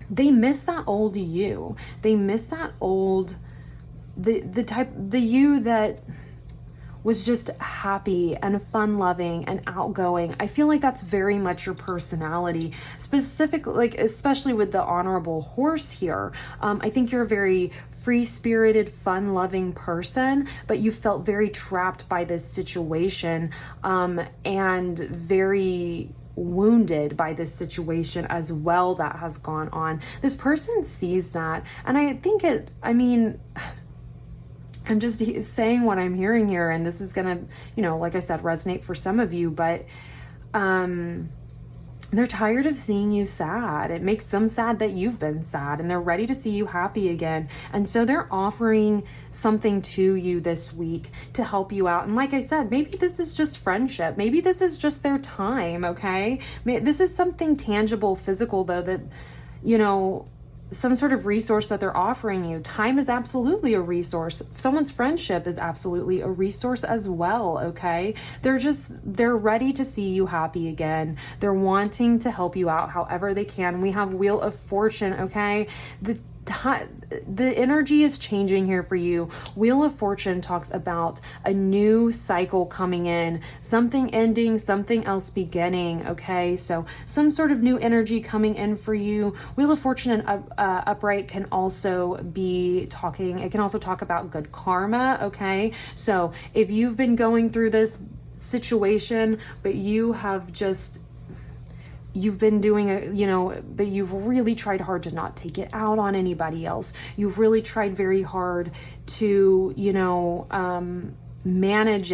They miss that old you. They miss that old, the you that was just happy and fun-loving and outgoing. I feel like that's very much your personality, specifically, like especially with the honorable horse here. I think you're a very free-spirited, fun-loving person, but you felt very trapped by this situation, and very wounded by this situation as well that has gone on. This person sees that, and I think I'm just saying what I'm hearing here, and this is gonna, like I said, resonate for some of you, but they're tired of seeing you sad. It makes them sad that you've been sad, and they're ready to see you happy again. And so they're offering something to you this week to help you out. And like I said, maybe this is just friendship. Maybe this is just their time, okay? This is something tangible, physical, though, that, some sort of resource that they're offering you. Time is absolutely a resource. Someone's friendship is absolutely a resource as well, okay? They're ready to see you happy again. They're wanting to help you out however they can. We have Wheel of Fortune, okay? The energy is changing here for you. Wheel of Fortune talks about a new cycle coming in, something ending, something else beginning, okay? So some sort of new energy coming in for you. Wheel of Fortune and upright can also talk about good karma, okay? So if you've been going through this situation, but you've been doing but you've really tried hard to not take it out on anybody else. You've really tried very hard to, manage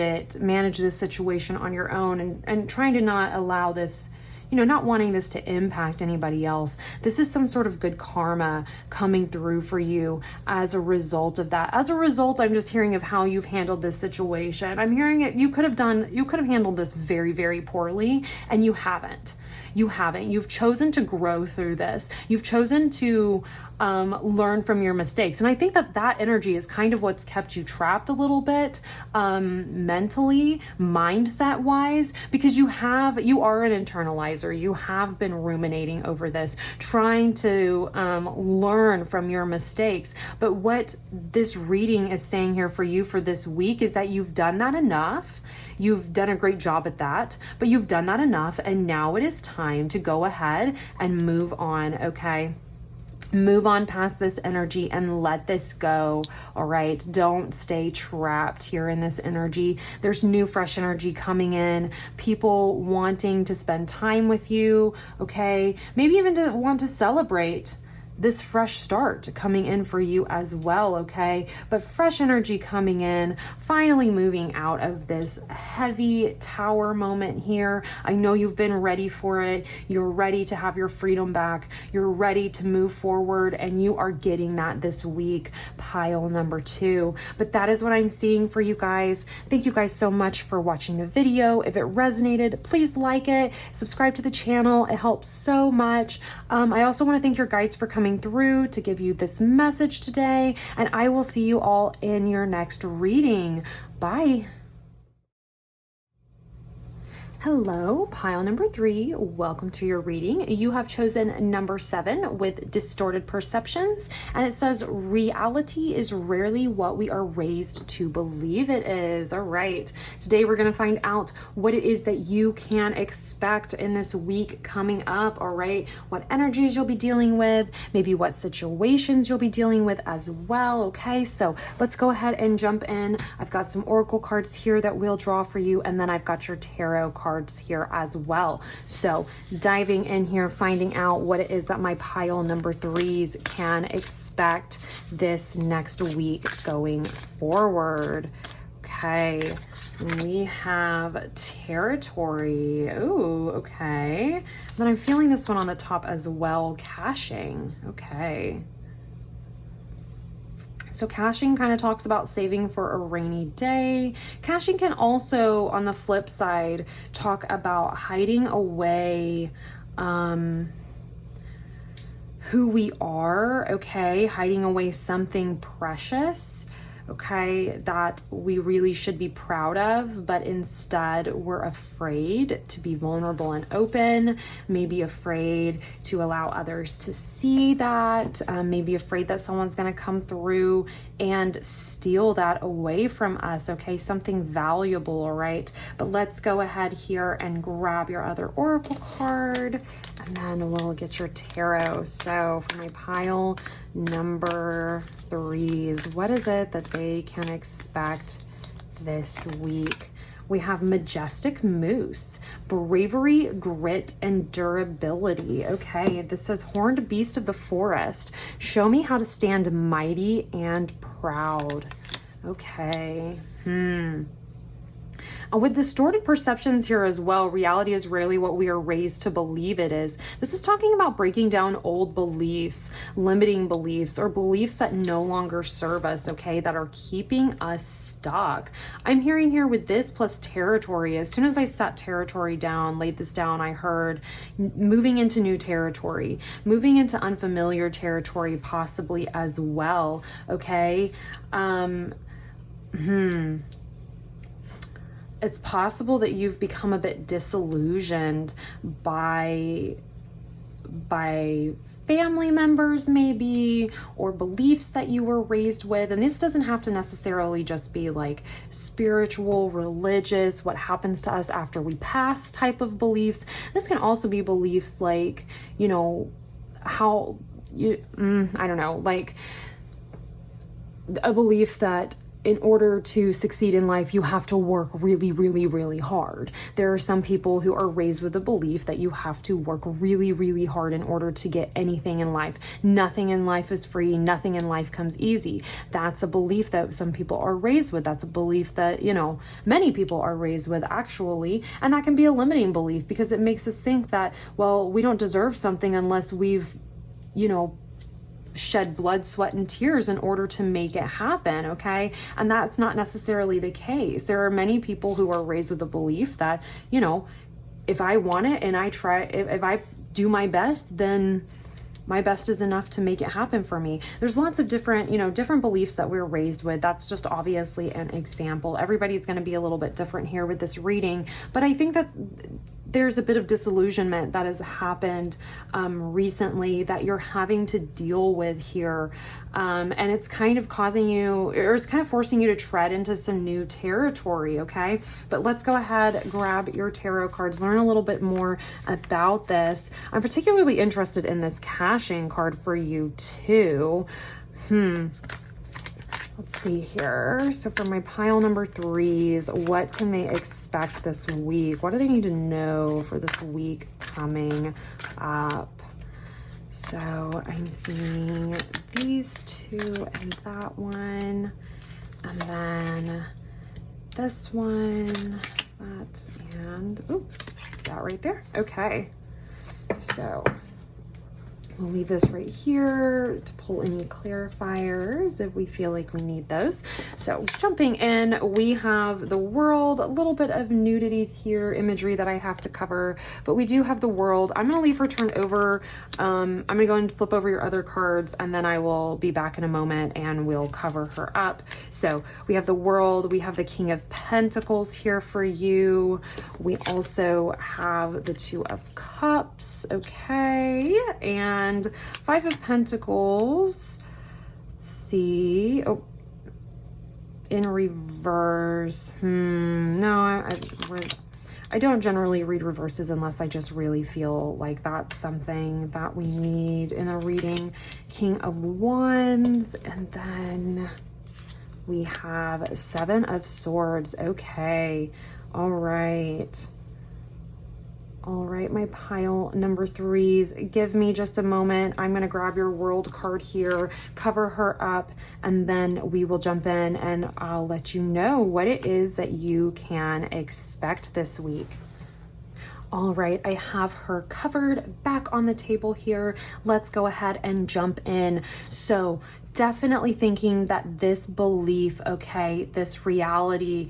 this situation on your own, and trying to not allow this, not wanting this to impact anybody else. This is some sort of good karma coming through for you as a result of that. As a result, I'm just hearing of how you've handled this situation. I'm hearing it. You could have handled this very, very poorly, and you haven't. You've chosen to grow through this. You've chosen to learn from your mistakes. And I think that energy is kind of what's kept you trapped a little bit, mentally, mindset wise, because you are an internalizer. You have been ruminating over this, trying to learn from your mistakes. But what this reading is saying here for you for this week is that you've done that enough. You've done a great job at that, but you've done that enough. And now it is time to go ahead and move on, okay? Move on past this energy and let this go, all right? Don't stay trapped here in this energy. There's new, fresh energy coming in, people wanting to spend time with you, okay? Maybe even to want to celebrate this fresh start coming in for you as well, okay? But fresh energy coming in, finally moving out of this heavy tower moment here. I know you've been ready for it. You're ready to have your freedom back. You're ready to move forward, and you are getting that this week, pile number 2. But that is what I'm seeing for you guys. Thank you guys so much for watching the video. If it resonated, please like it, subscribe to the channel. It helps so much. I also want to thank your guides for coming through to give you this message today, and I will see you all in your next reading. Bye. Hello, pile number 3. Welcome to your reading. You have chosen number 7 with distorted perceptions, and it says reality is rarely what we are raised to believe it is. All right, today we're going to find out what it is that you can expect in this week coming up. All right, what energies you'll be dealing with, maybe what situations you'll be dealing with as well. Okay, so let's go ahead and jump in. I've got some oracle cards here that we'll draw for you, and then I've got your tarot card cards here as well. So diving in here, finding out what it is that my pile number 3s can expect this next week going forward. Okay, we have territory. Ooh, okay. Then I'm feeling this one on the top as well, caching. Okay. So caching kind of talks about saving for a rainy day. Caching can also, on the flip side, talk about hiding away who we are, okay? Hiding away something precious, okay, that we really should be proud of, but instead we're afraid to be vulnerable and open, maybe afraid to allow others to see that, maybe afraid that someone's gonna come through and steal that away from us, okay, something valuable, all right? But let's go ahead here and grab your other oracle card, and then we'll get your tarot. So for my pile number 3s, what is it that they can expect this week? We have majestic moose, bravery, grit, and durability. Okay, this says horned beast of the forest. Show me how to stand mighty and proud. Okay. With distorted perceptions here as well, reality is rarely what we are raised to believe it is. This is talking about breaking down old beliefs, limiting beliefs, or beliefs that no longer serve us, okay, that are keeping us stuck. I'm hearing here with this plus territory, as soon as I set territory down, laid this down, I heard moving into new territory, moving into unfamiliar territory possibly as well, okay? It's possible that you've become a bit disillusioned by family members maybe, or beliefs that you were raised with. And this doesn't have to necessarily just be like spiritual, religious, what happens to us after we pass type of beliefs. This can also be beliefs like, you know, how you, I don't know, like a belief that in order to succeed in life, you have to work really, really, really hard. There are some people who are raised with the belief that you have to work really, really hard in order to get anything in life. Nothing in life is free. Nothing in life comes easy. That's a belief that some people are raised with. That's a belief that, you know, many people are raised with actually. And that can be a limiting belief because it makes us think that, well, we don't deserve something unless we've, you know, shed blood, sweat, and tears in order to make it happen, okay? And that's not necessarily the case. There are many people who are raised with the belief that, you know, if I want it and I try, if I do my best, then my best is enough to make it happen for me. There's lots of different, you know, different beliefs that we're raised with. That's just obviously an example. Everybody's going to be a little bit different here with this reading, but I think that there's a bit of disillusionment that has happened recently that you're having to deal with here. And it's kind of causing you, or it's kind of forcing you to tread into some new territory, okay? But let's go ahead, grab your tarot cards, learn a little bit more about this. I'm particularly interested in this caching card for you too. Let's see here. So for my pile number 3s, what can they expect this week? What do they need to know for this week coming up? So I'm seeing these two and that one, and then this one, that, and that right there. Okay. So we'll leave this right here to pull any clarifiers if we feel like we need those. So jumping in, we have the world, a little bit of nudity here, imagery that I have to cover, but we do have the world. I'm going to leave her turned over. I'm going to go and flip over your other cards, and then I will be back in a moment and we'll cover her up. So we have the world, we have the King of Pentacles here for you. We also have the Two of Cups, okay, and Five of Pentacles. Let's see. Oh, in reverse. No, I don't generally read reverses unless I just really feel like that's something that we need in a reading. King of Wands, and then we have Seven of Swords. Okay, all right. All right, my pile number threes, give me just a moment. I'm going to grab your world card here, cover her up, and then we will jump in and I'll let you know what it is that you can expect this week. All right, I have her covered back on the table here. Let's go ahead and jump in. So definitely thinking that this belief, okay, this reality,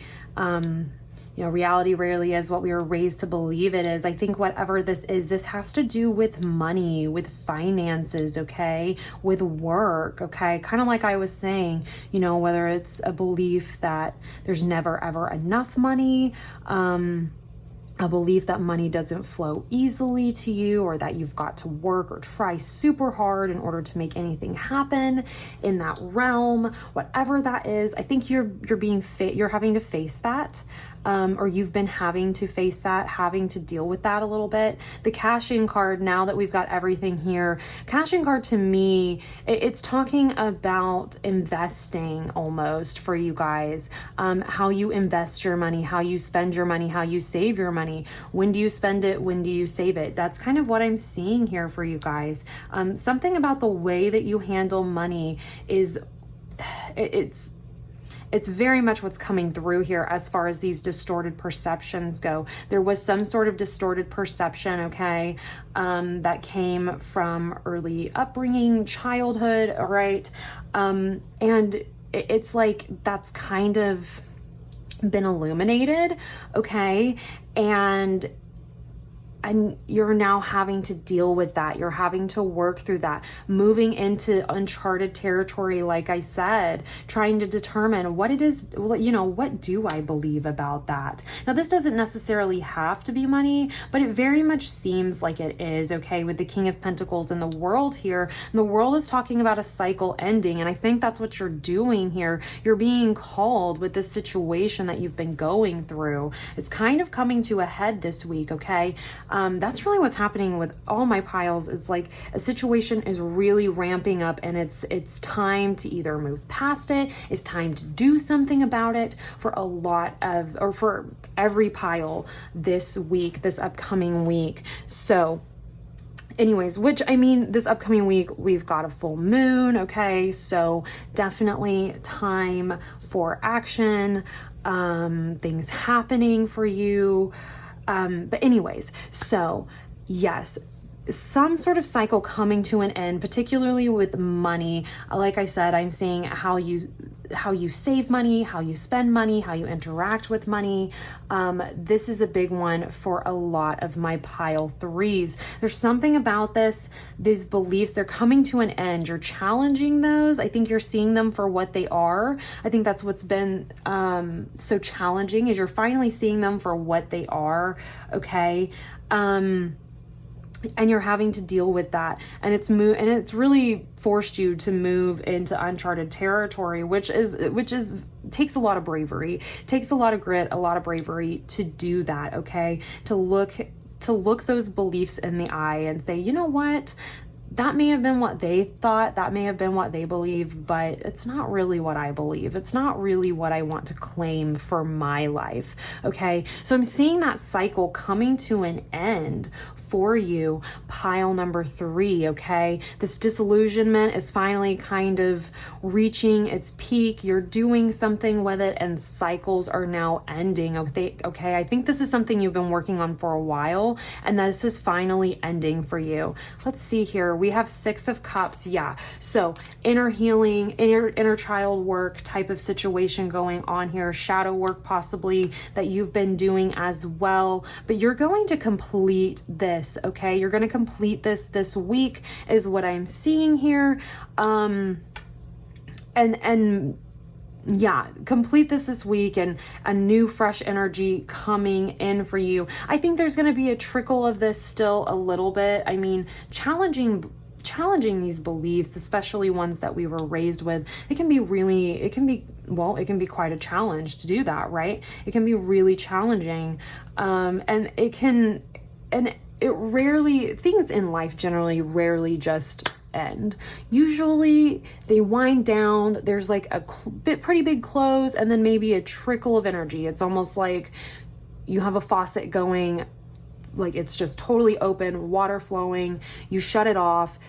reality rarely is what we were raised to believe it is. I think whatever this is, this has to do with money, with finances, okay, with work, okay, kind of like I was saying, whether it's a belief that there's never ever enough money, a belief that money doesn't flow easily to you, or that you've got to work or try super hard in order to make anything happen in that realm, whatever that is. I think you're having to face that. Or you've been having to face that, having to deal with that a little bit. The cash-in card, now that we've got everything here, cash-in card to me, it's talking about investing almost for you guys. How you invest your money, how you spend your money, how you save your money. When do you spend it? When do you save it? That's kind of what I'm seeing here for you guys. Something about the way that you handle money is, it's very much what's coming through here as far as these distorted perceptions go. There was some sort of distorted perception, okay, that came from early upbringing, childhood, all right? And it's like that's kind of been illuminated, okay? And you're now having to deal with that. You're having to work through that, moving into uncharted territory, like I said, trying to determine what it is, what do I believe about that? Now, this doesn't necessarily have to be money, but it very much seems like it is, okay, with the King of Pentacles and the World here. And the World is talking about a cycle ending, and I think that's what you're doing here. You're being called with this situation that you've been going through. It's kind of coming to a head this week, okay? That's really what's happening with all my piles, is like a situation is really ramping up, and it's time to either move past it, it's time to do something about it for for every pile this week, this upcoming week. So anyways, this upcoming week, we've got a full moon, okay? So definitely time for action, things happening for you. But anyways, so yes, some sort of cycle coming to an end, particularly with money. Like I said, I'm seeing how you save money, how you spend money, how you interact with money. This is a big one for a lot of my pile threes. There's something about these beliefs, they're coming to an end. You're challenging those. I think you're seeing them for what they are. I think that's what's been so challenging, is you're finally seeing them for what they are, okay? And you're having to deal with that, and it's really forced you to move into uncharted territory, which takes a lot of bravery, takes a lot of grit, a lot of bravery to do that, okay? To look those beliefs in the eye and say, you know what? That may have been what they thought, that may have been what they believe, but it's not really what I believe. It's not really what I want to claim for my life, okay? So I'm seeing that cycle coming to an end for you, pile number three, okay? This disillusionment is finally kind of reaching its peak. You're doing something with it, and cycles are now ending, okay? I think this is something you've been working on for a while, and this is finally ending for you. Let's see here. We have Six of Cups, yeah. So inner healing, inner child work type of situation going on here, shadow work possibly that you've been doing as well, but you're going to complete this, okay? You're going to complete this week is what I'm seeing here. Yeah, complete this week, and a new fresh energy coming in for you. I think there's going to be a trickle of this still a little bit. I mean, challenging these beliefs, especially ones that we were raised with, it can be quite a challenge to do that, right? It can be really challenging. Things in life generally rarely just end. Usually they wind down, there's like a pretty big close, and then maybe a trickle of energy. It's almost like you have a faucet going like it's just totally open, water flowing, you shut it off.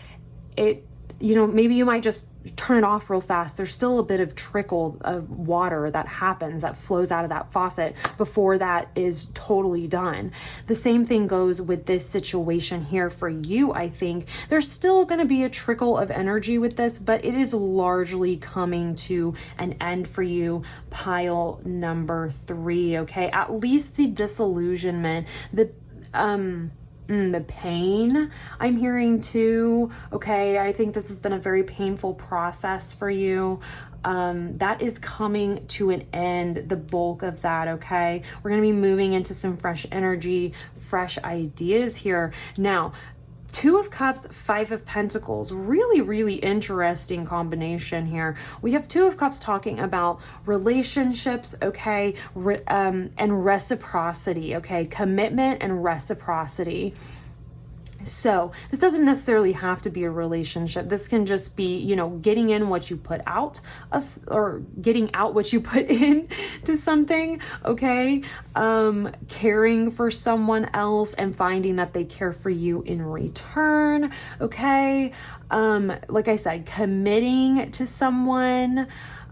It, you know, maybe you might just turn it off real fast. There's still a bit of trickle of water that happens, that flows out of that faucet before that is totally done. The same thing goes with this situation here for you. I think there's still going to be a trickle of energy with this, but it is largely coming to an end for you. Pile number 3. Okay. At least the disillusionment, the pain I'm hearing too. Okay. I think this has been a very painful process for you. That is coming to an end, the bulk of that. Okay. We're going to be moving into some fresh energy, fresh ideas here. Now, 2 of Cups, 5 of Pentacles, really, really interesting combination here. We have 2 of Cups talking about relationships, okay, and reciprocity, okay, commitment and reciprocity. So this doesn't necessarily have to be a relationship. This can just be, you know, getting in what you put out of, or getting out what you put in to something. Okay. Caring for someone else and finding that they care for you in return. Okay. Like I said, committing to someone,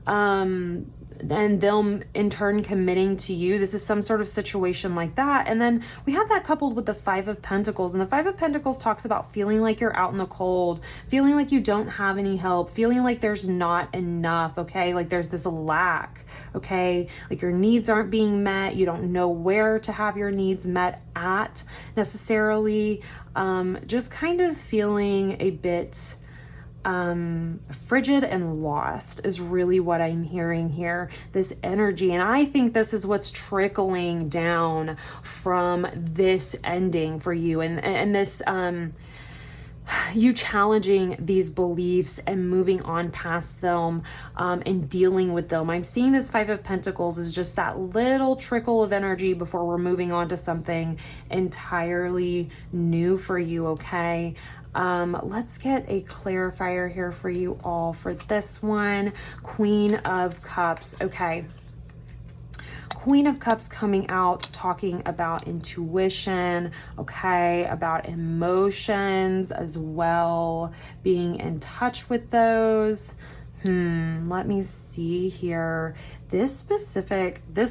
and they'll in turn committing to you. This is some sort of situation like that. And then we have that coupled with the 5 of Pentacles. And the 5 of Pentacles talks about feeling like you're out in the cold, feeling like you don't have any help, feeling like there's not enough. Okay. Like there's this lack. Okay. Like your needs aren't being met. You don't know where to have your needs met at necessarily. Just kind of feeling a bit frigid and lost is really what I'm hearing here, this energy. And I think this is what's trickling down from this ending for you, and this you challenging these beliefs and moving on past them, and dealing with them. I'm seeing this 5 of Pentacles is just that little trickle of energy before we're moving on to something entirely new for you. Okay. Let's get a clarifier here for you all for this one. Queen of Cups. Okay. Queen of Cups coming out, talking about intuition, okay, about emotions as well, being in touch with those. Let me see here. This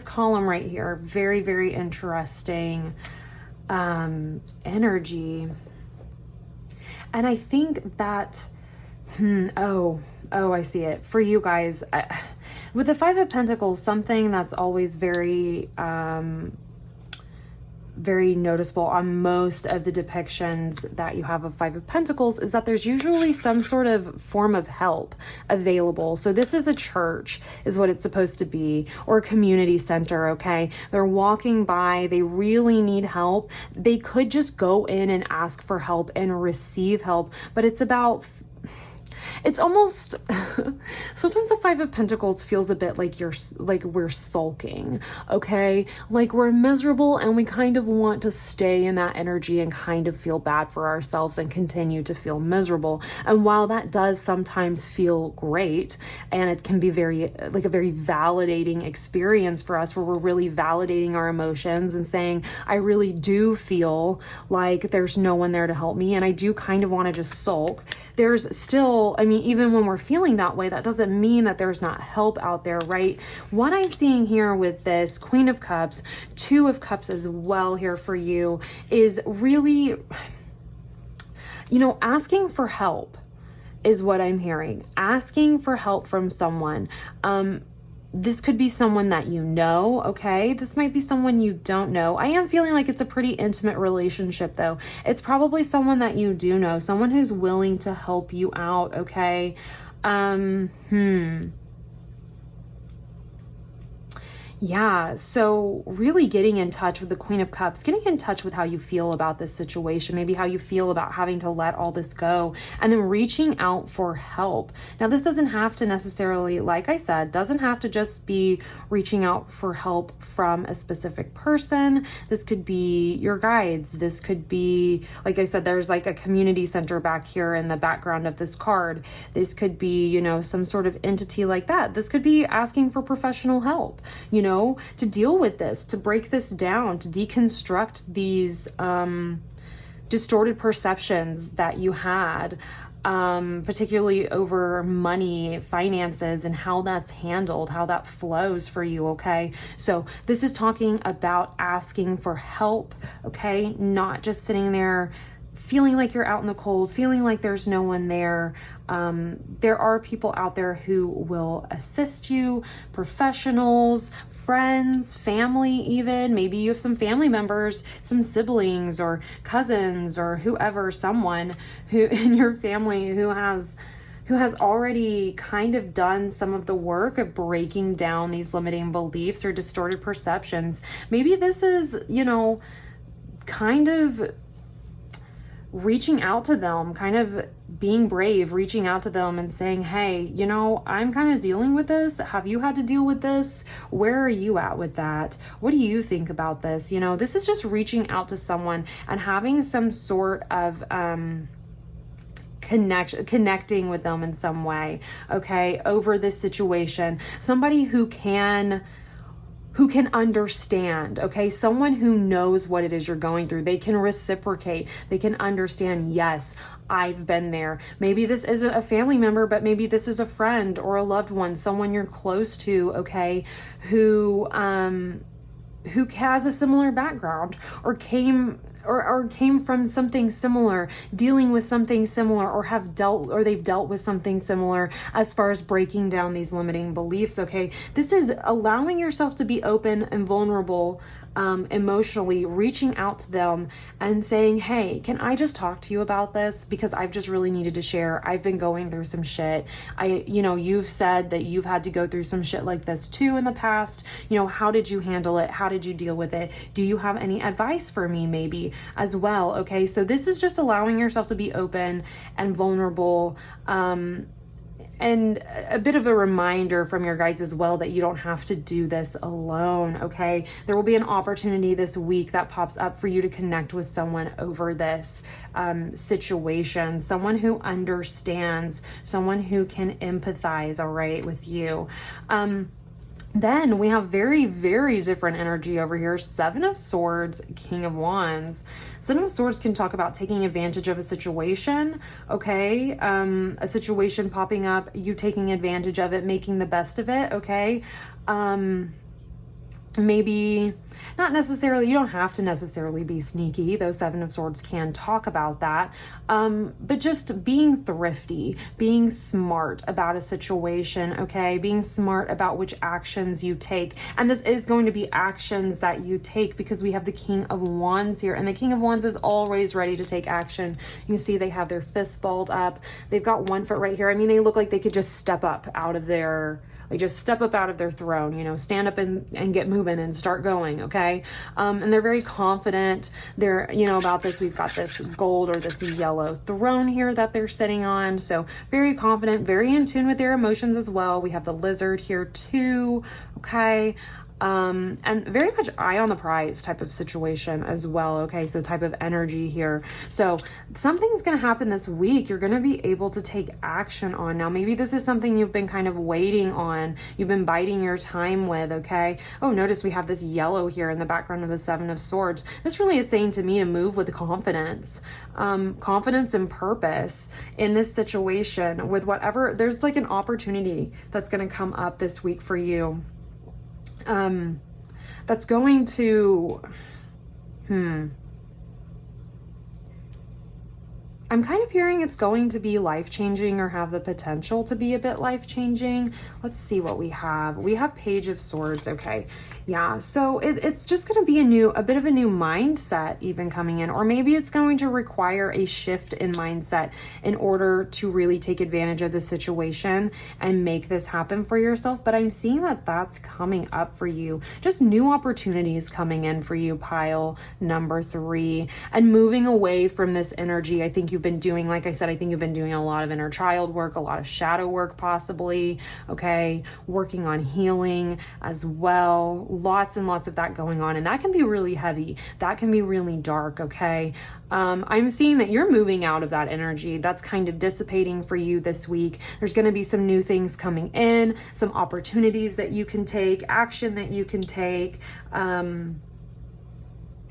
column right here, very, very interesting, energy. And I think that, I see it. For you guys, with the 5 of Pentacles, something that's always very, very noticeable on most of the depictions that you have of 5 of Pentacles is that there's usually some sort of form of help available. So this is a church is what it's supposed to be, or a community center. Okay. They're walking by, they really need help. They could just go in and ask for help and receive help, but it's almost sometimes the 5 of Pentacles feels a bit like we're sulking. Okay. Like we're miserable and we kind of want to stay in that energy and kind of feel bad for ourselves and continue to feel miserable. And while that does sometimes feel great, and it can be very, like a very validating experience for us, where we're really validating our emotions and saying, I really do feel like there's no one there to help me, and I do kind of want to just sulk. There's still, even when we're feeling that way, that doesn't mean that there's not help out there, right? What I'm seeing here with this Queen of Cups, 2 of Cups as well here for you, is really, asking for help is what I'm hearing. Asking for help from someone. This could be someone that you know, okay? This might be someone you don't know. I am feeling like it's a pretty intimate relationship, though. It's probably someone that you do know, someone who's willing to help you out, okay? Yeah, so really getting in touch with the Queen of Cups, getting in touch with how you feel about this situation, maybe how you feel about having to let all this go, and then reaching out for help. Now, this doesn't have to necessarily, like I said, doesn't have to just be reaching out for help from a specific person. This could be your guides. This could be, like I said, there's like a community center back here in the background of this card. This could be, some sort of entity like that. This could be asking for professional help, to deal with this, to break this down, to deconstruct these distorted perceptions that you had, particularly over money, finances, and how that's handled, how that flows for you, okay? So this is talking about asking for help, okay? Not just sitting there feeling like you're out in the cold, feeling like there's no one there. There are people out there who will assist you, professionals, friends, family even. Maybe you have some family members, some siblings or cousins or whoever, someone who in your family who has already kind of done some of the work of breaking down these limiting beliefs or distorted perceptions. Maybe this is, kind of reaching out to them, kind of being brave, reaching out to them and saying, hey, I'm kind of dealing with this. Have you had to deal with this? Where are you at with that? What do you think about this? This is just reaching out to someone and having some sort of connecting with them in some way, okay, over this situation. Somebody who can understand, okay? Someone who knows what it is you're going through. They can reciprocate. They can understand, yes, I've been there. Maybe this isn't a family member, but maybe this is a friend or a loved one, someone you're close to, okay, who has a similar background or came from something similar, dealing with something similar, or they've dealt with something similar as far as breaking down these limiting beliefs, okay? This is allowing yourself to be open and vulnerable emotionally, reaching out to them and saying, hey, can I just talk to you about this? Because I've just really needed to share. I've been going through some shit. You've said that you've had to go through some shit like this too in the past. How did you handle it? How did you deal with it? Do you have any advice for me maybe as well? Okay, so this is just allowing yourself to be open and vulnerable, and a bit of a reminder from your guides as well that you don't have to do this alone, okay? There will be an opportunity this week that pops up for you to connect with someone over this situation, someone who understands, someone who can empathize, all right, with you. Then we have very, very different energy over here. Seven of Swords, King of Wands. Seven of Swords can talk about taking advantage of a situation, okay? A situation popping up, you taking advantage of it, making the best of it, okay? Maybe not necessarily, you don't have to necessarily be sneaky, though Seven of Swords can talk about that, but just being thrifty, being smart about a situation, okay, being smart about which actions you take. And this is going to be actions that you take because we have the King of Wands here, and the King of Wands is always ready to take action. You can see they have their fists balled up, they've got one foot right here. I mean, they look like they could just step up out of their throne, stand up and get moving and start going, okay? And they're very confident. They're, about this, we've got this gold or this yellow throne here that they're sitting on. So very confident, very in tune with their emotions as well. We have the lizard here too, okay? And very much eye on the prize type of situation as well. Okay, so type of energy here. So something's going to happen this week. You're going to be able to take action on. Now, maybe this is something you've been kind of waiting on. You've been biding your time with, okay? Oh, notice we have this yellow here in the background of the Seven of Swords. This really is saying to me to move with confidence, confidence and purpose in this situation with whatever, there's like an opportunity that's going to come up this week for you. That's going to, I'm kind of hearing it's going to be life-changing or have the potential to be a bit life-changing. Let's see what we have. We have Page of Swords. Okay. Yeah. So it's just going to be a bit of a new mindset even coming in, or maybe it's going to require a shift in mindset in order to really take advantage of the situation and make this happen for yourself. But I'm seeing that that's coming up for you. Just new opportunities coming in for you, pile number 3, and moving away from this energy. I think you've you've been doing, like I said, I think you've been doing a lot of inner child work, a lot of shadow work possibly, okay? Working on healing as well. Lots and lots of that going on. And that can be really heavy. That can be really dark, okay? I'm seeing that you're moving out of that energy. That's kind of dissipating for you this week. There's going to be some new things coming in, some opportunities that you can take, action that you can take.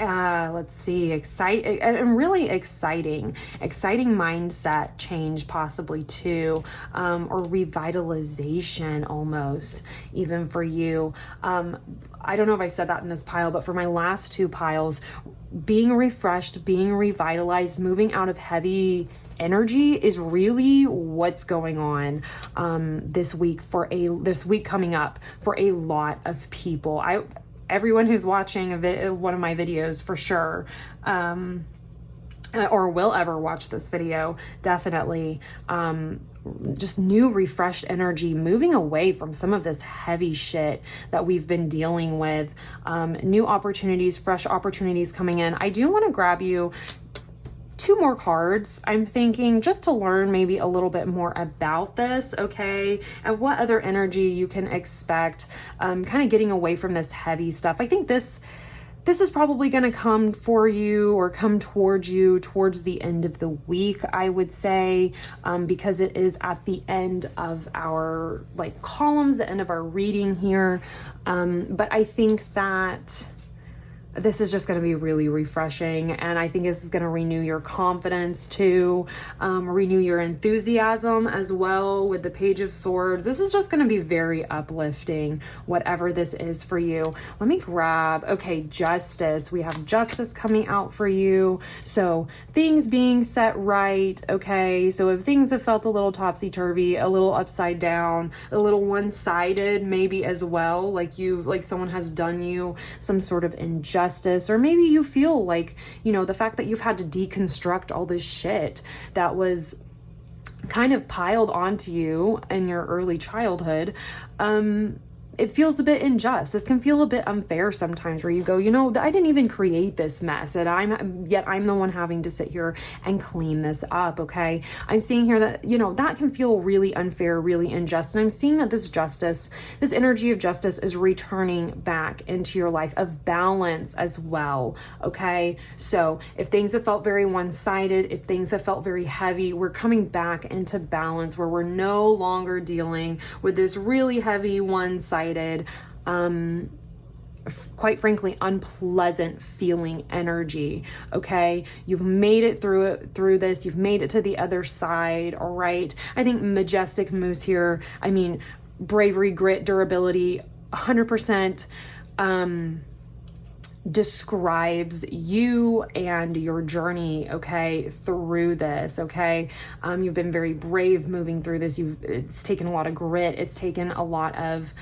Let's see, really exciting mindset change possibly too, or revitalization almost even for you. I don't know if I said that in this pile, but for my last two piles, being refreshed, being revitalized, moving out of heavy energy is really what's going on this week coming up for a lot of people. Everyone who's watching one of my videos for sure, or will ever watch this video, definitely, just new refreshed energy, moving away from some of this heavy shit that we've been dealing with, new opportunities, fresh opportunities coming in. I do want to grab you two more cards, I'm thinking, just to learn maybe a little bit more about this, okay? And what other energy you can expect, kind of getting away from this heavy stuff. I think this is probably going to come for you or come towards you towards the end of the week, I would say, because it is at the end of our columns, the end of our reading here. But I think that this is just going to be really refreshing, and I think this is going to renew your confidence too, renew your enthusiasm as well with the Page of Swords. This is just going to be very uplifting, whatever this is for you. Let me grab, okay, Justice. We have Justice coming out for you. So things being set right, okay? So if things have felt a little topsy-turvy, a little upside down, a little one-sided maybe as well, like someone has done you some sort of injustice, or maybe you feel like, the fact that you've had to deconstruct all this shit that was kind of piled onto you in your early childhood, it feels a bit unjust. This can feel a bit unfair sometimes, where you go, I didn't even create this mess, and I'm the one having to sit here and clean this up, okay? I'm seeing here that, that can feel really unfair, really unjust. And I'm seeing that this energy of justice is returning back into your life, of balance as well, okay? So if things have felt very one-sided, if things have felt very heavy, we're coming back into balance, where we're no longer dealing with this really heavy one-sided, quite frankly, unpleasant feeling energy, okay? You've made it through this. You've made it to the other side, all right? I think majestic moves here. I mean, bravery, grit, durability, 100%, describes you and your journey, okay, through this, okay? You've been very brave moving through this. It's taken a lot of grit. It's taken a lot of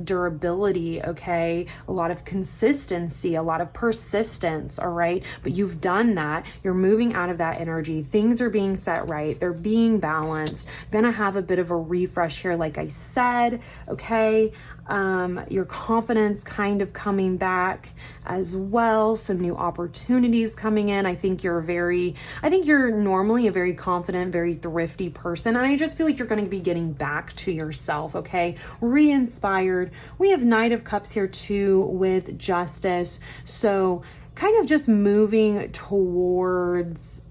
durability, okay? A lot of consistency, a lot of persistence, all right? But you've done that. You're moving out of that energy. Things are being set right. They're being balanced. Gonna have a bit of a refresh here, like I said, okay? Your confidence kind of coming back as well. Some new opportunities coming in. I think you're normally a very confident, very thrifty person. And I just feel like you're going to be getting back to yourself, okay? Re-inspired. We have Knight of Cups here too with Justice. So kind of just moving towards,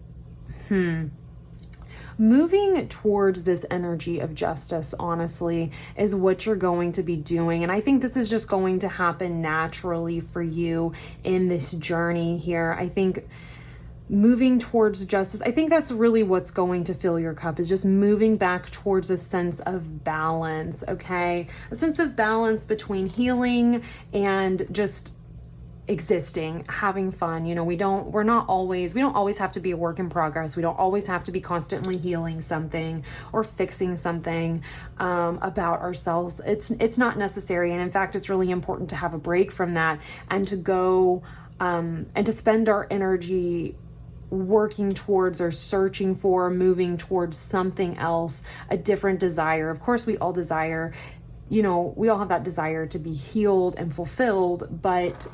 moving towards this energy of justice, honestly, is what you're going to be doing. And I think this is just going to happen naturally for you in this journey here. I think moving towards justice, I think that's really what's going to fill your cup, is just moving back towards a sense of balance, okay? A sense of balance between healing and just existing, having fun. We don't always have to be a work in progress. We don't always have to be constantly healing something or fixing something about ourselves. It's not necessary. And in fact, it's really important to have a break from that and to go and to spend our energy working towards or searching for, moving towards something else, a different desire. Of course, we all desire, we all have that desire to be healed and fulfilled, but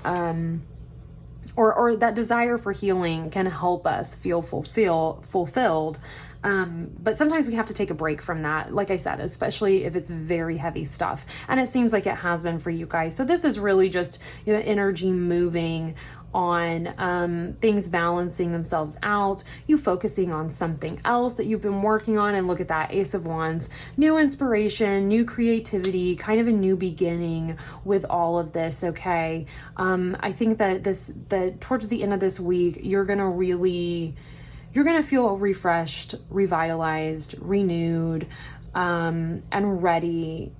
or that desire for healing can help us feel fulfilled. But sometimes we have to take a break from that, like I said, especially if it's very heavy stuff. And it seems like it has been for you guys. So this is really just, you know, energy moving on, things balancing themselves out, you focusing on something else that you've been working on. And look at that, Ace of Wands, new inspiration, new creativity, kind of a new beginning with all of this. Okay. I think that towards the end of this week, you're going to feel refreshed, revitalized, renewed, and ready.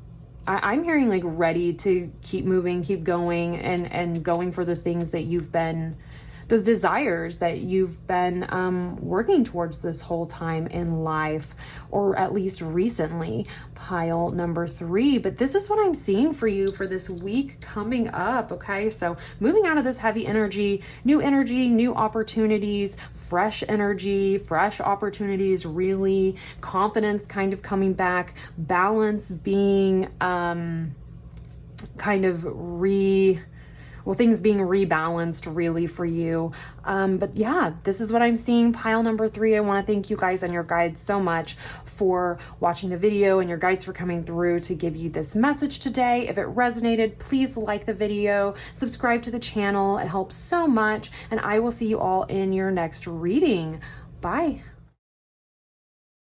I'm hearing like ready to keep moving, keep going, and going for the things that you've been, those desires that you've been working towards this whole time in life, or at least recently. Pile number 3. But this is what I'm seeing for you for this week coming up. Okay, so moving out of this heavy energy, new opportunities, fresh energy, fresh opportunities, really confidence kind of coming back, balance being kind of things being rebalanced really for you. But yeah, this is what I'm seeing. Pile number 3. I want to thank you guys and your guides so much for watching the video, and your guides for coming through to give you this message today. If it resonated, please like the video, subscribe to the channel. It helps so much, and I will see you all in your next reading. Bye.